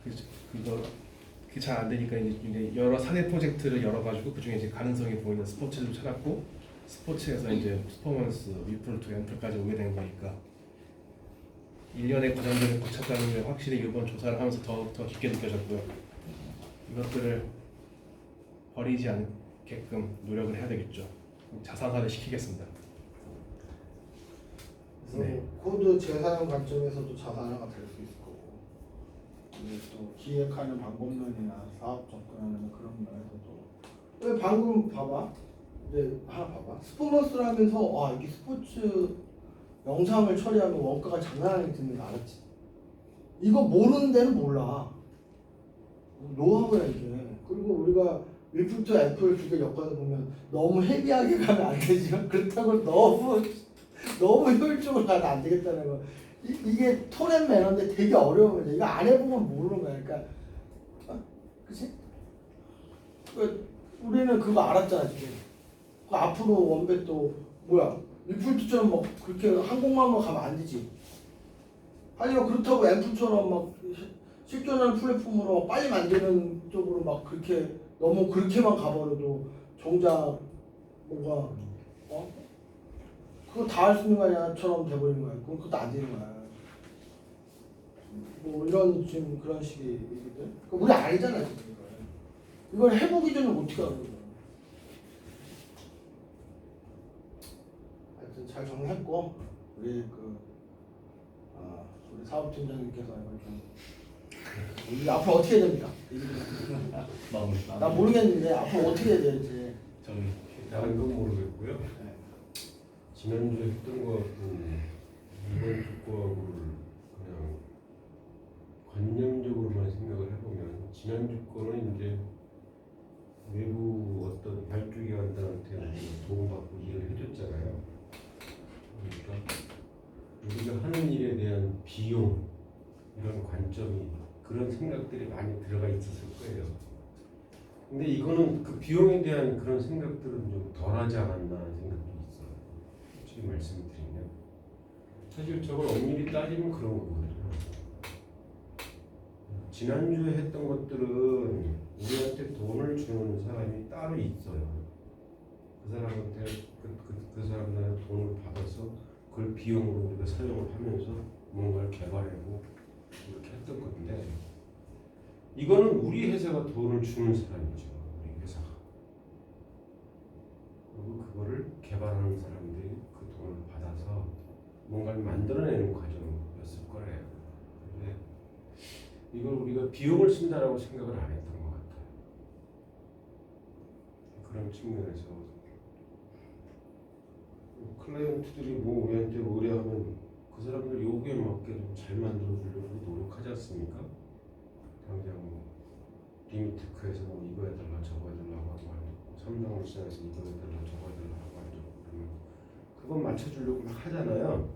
Speaker 2: 그게 잘 안 되니까 이제 여러 사내 프로젝트를 열어가지고 그 중에 이제 가능성이 보이는 스포츠를 찾았고, 스포츠에서 이제 퍼포먼스, 위플2 앰플까지 오게 된 거니까 1년의 과정들을 거쳤다는 게 확실히 이번 조사를 하면서 더 깊게 느껴졌고요. 이것들을 버리지 않게끔 노력을 해야 되겠죠. 자산화를 시키겠습니다.
Speaker 1: 그래서 코드 재사용 관점에서도 자산화가 될 수 있을 거고, 또 기획하는 방법론이나 사업 접근하는 그런 면에서도 왜 방금 봐봐. 이제 하나 봐봐. 스포먼스를 하면서 이게 스포츠 영상을 처리하면 원가가 장난 아니게 드는 거 알았지? 이거 모르는 데는 몰라. 노하우야 이게. 그리고 우리가 위플2 애플 두 개 엮어서 보면 너무 헤비하게 가면 안 되지만 그렇다고 너무 효율적으로 가면 안 되겠다는 거. 이게 톤 앤 매너인데 되게 어려운 거지. 이거 안 해보면 모르는 거야. 그러니까 그치? 우리는 그거 알았잖아 지금. 앞으로 원뱃도 뭐야 위플2처럼 막 그렇게 항공만만 가면 안 되지. 아니면 그렇다고 앰플처럼 막 실존하는 플랫폼으로 빨리 만드는 쪽으로 막 그렇게 너무 그렇게만 가버려도 정작 뭔가 그거 다 할 수 있는 거 아니야처럼 돼버리는 거야. 그럼 그것도 안 되는 거야. 뭐 이런 지금 그런 식의 얘기들. 우리 알잖아 지금 이걸 해보기 전에 어떻게 하는 거야. 하여튼 잘 정리했고 우리 우리 사업팀장님께서 이걸 좀 우리 앞으로 어떻게 해야 됩니까? 나 모르겠는데 앞으로 어떻게 해야 될지.
Speaker 8: 다른 건 모르겠고요. 지난주에 했던 거 같고 이번 주거하고를 그냥 관념적으로만 생각을 해보면 지난주 거는 이제 외부 어떤 발주기관들한테 도움받고 일을 해줬잖아요. 그러니까 우리가 하는 일에 대한 비용 이런 관점이 그런 생각들이 많이 들어가 있었을 거예요. 근데 이거는 그 비용에 대한 그런 생각들은 좀 덜하지 않았나 하는 생각도 있어요. 솔직히 말씀드리면 사실 저걸 엄밀히 따지면 그런 거거든요. 지난주에 했던 것들은 우리한테 돈을 주는 사람이 따로 있어요. 그 사람한테 그 사람들한테 돈을 받아서 그걸 비용으로 우리가 사용을 하면서 뭔가를 개발하고 이렇게 했던 건데 이거는 우리 회사가 돈을 주는 사람이죠. 우리 회사가. 그리고 그거를 개발하는 사람들이 그 돈을 받아서 뭔가를 만들어내는 과정이었을 거예요. 근데 이걸 우리가 비용을 쓴다라고 생각을 안 했던 것 같아요. 그런 측면에서 클라이언트들이 뭐 우리한테 의뢰하면 그 사람들 요구에 맞게 좀 잘 만들어주려고 노력하지 않습니까? 당장 뭐 리미테크에서 뭐 이거 해달라 저거 해달라고 하고 삼성물 시장에서 이거 해달라 저거 해달라고 하죠. 그러면 그건 맞춰주려고 막 하잖아요.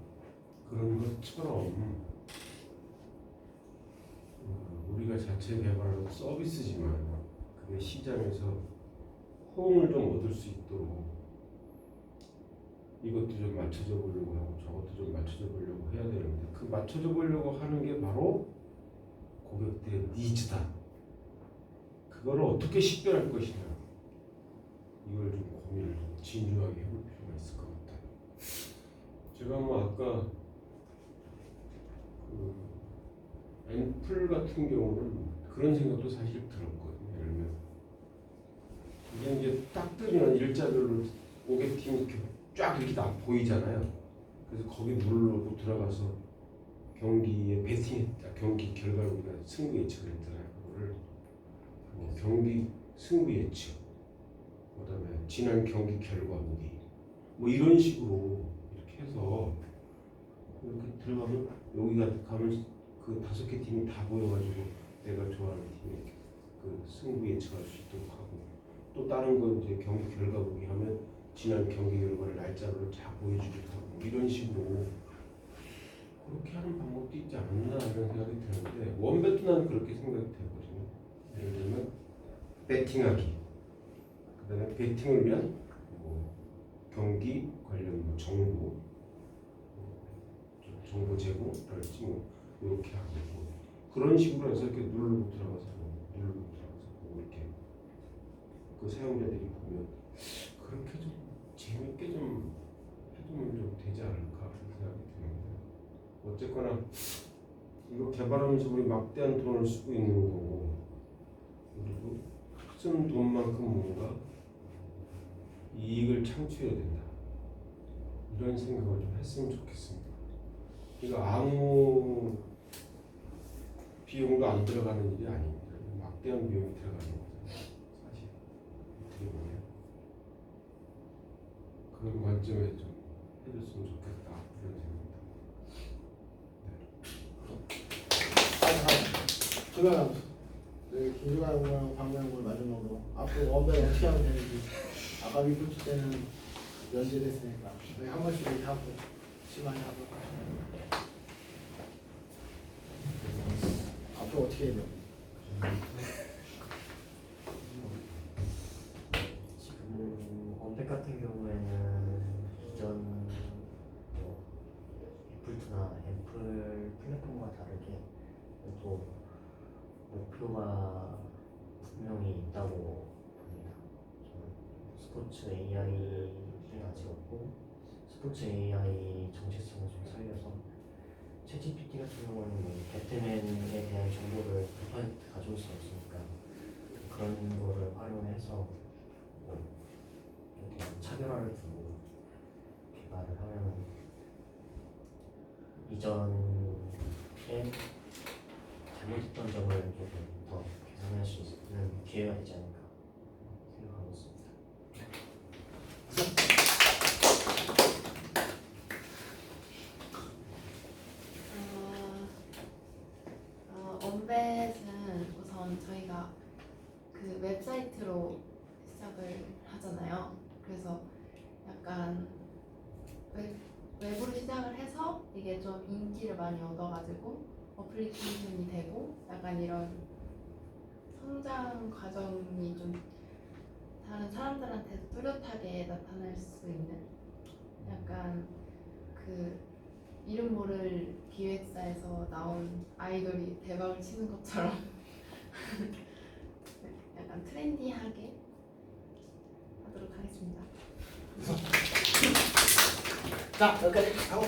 Speaker 8: 그런 것처럼 우리가 자체 개발하는 서비스지만 그게 시장에서 호응을 좀 얻을 수 있도록 이것도 좀 맞춰줘 보려고 하고 저것도 좀 맞춰줘 보려고 해야 되는데 그 맞춰줘 보려고 하는 게 바로 고객들의 니즈다. 그거를 어떻게 식별할 것이냐 이걸 좀 고민을 좀 진중하게 해볼 필요가 있을 것 같아요. 제가 뭐 아까 그 앰플 같은 경우는 그런 생각도 사실 들었거든요. 예를 들면 이게 이제 딱 뜨면 일자별로 고객팀이 이렇게 쫙 이렇게 다 보이잖아요. 그래서 거기 누르고 들어가서 경기에 배팅했다. 경기 결과를 우리가 승부 예측을 했잖아요. 그거를 뭐 경기 승부 예측, 그다음에 지난 경기 결과 보기, 뭐 이런 식으로 이렇게 해서 이렇게 들어가면 여기가 가면 그 5개 팀이 다 보여가지고 내가 좋아하는 팀이 그 승부 예측할 수 있도록 하고 또 다른 거 이제 경기 결과 보기 하면 지난 경기 결과를 날짜로 쫙 보여주기도 하고 이런 식으로 그렇게 하는 방법도 있지 않나 이런 생각이 드는데 원배도 난 그렇게 생각이 되거든요. 예를 들면 배팅하기, 그다음에 배팅을 위한 뭐 경기 관련 뭐 정보 제공랄지 뭐 이렇게 하고 뭐 그런 식으로 해서 이렇게 누르고 들어가서 뭐 이렇게 그 사용자들이 보면 그렇게 좀 재밌게 좀 해주면 좀 되지 않을까 그런 생각이 드는데 어쨌거나 이거 개발하면서 우리 막대한 돈을 쓰고 있는 거고 그리고 쓴 돈만큼 뭔가 이익을 창출해야 된다 이런 생각을 좀 했으면 좋겠습니다. 이거 아무 비용도 안 들어가는 일이 아닙니다. 막대한 비용이 들어가는 거잖아요. 사실 어떻게 보면 그런 관점에 좀 해줬으면 좋겠다 이런 생각입니다.
Speaker 1: 조명하면서 김주관 공부랑 박명을 마지막으로 앞으로 원배 어떻게 하면 되는지 아까 리포트 때는 연재됐으니까 저희 한 번씩 이렇게 하고 시간이 하고 앞으로 어떻게 해야 돼요?
Speaker 9: 지금 원백 같은 경우에는 이전 뭐 애플투나 애플 플랫폼과 다르게 또 목표가 분명히 있다고 봅니다. 저는 스포츠 AI는 아직 없고 스포츠 AI 정체성을 좀 살려서 챗GPT 같은 경우는 뭐 배트맨에 대한 정보를 100% 가져올 수 없으니까 그런 거를 활용해서 뭐 이렇게 차별화를 두고 개발을 하면 이전에 잘못했던 점을 조금 더 개선할 수 있는 기회가 되지 않을까 생각하고 있습니다.
Speaker 10: 원뱃은 우선 저희가 그 웹사이트로 시작을 하잖아요. 그래서 약간 웹으로 시작을 해서 이게 좀 인기를 많이 얻어가지고 어플리케이션이 되고 약간 이런 성장 과정이 좀 다른 사람들한테도 뚜렷하게 나타날 수 있는 약간 그 이름 모를 기획사에서 나온 아이돌이 대박을 치는 것처럼 약간 트렌디하게 하도록 하겠습니다.
Speaker 1: 자 여기까지 하고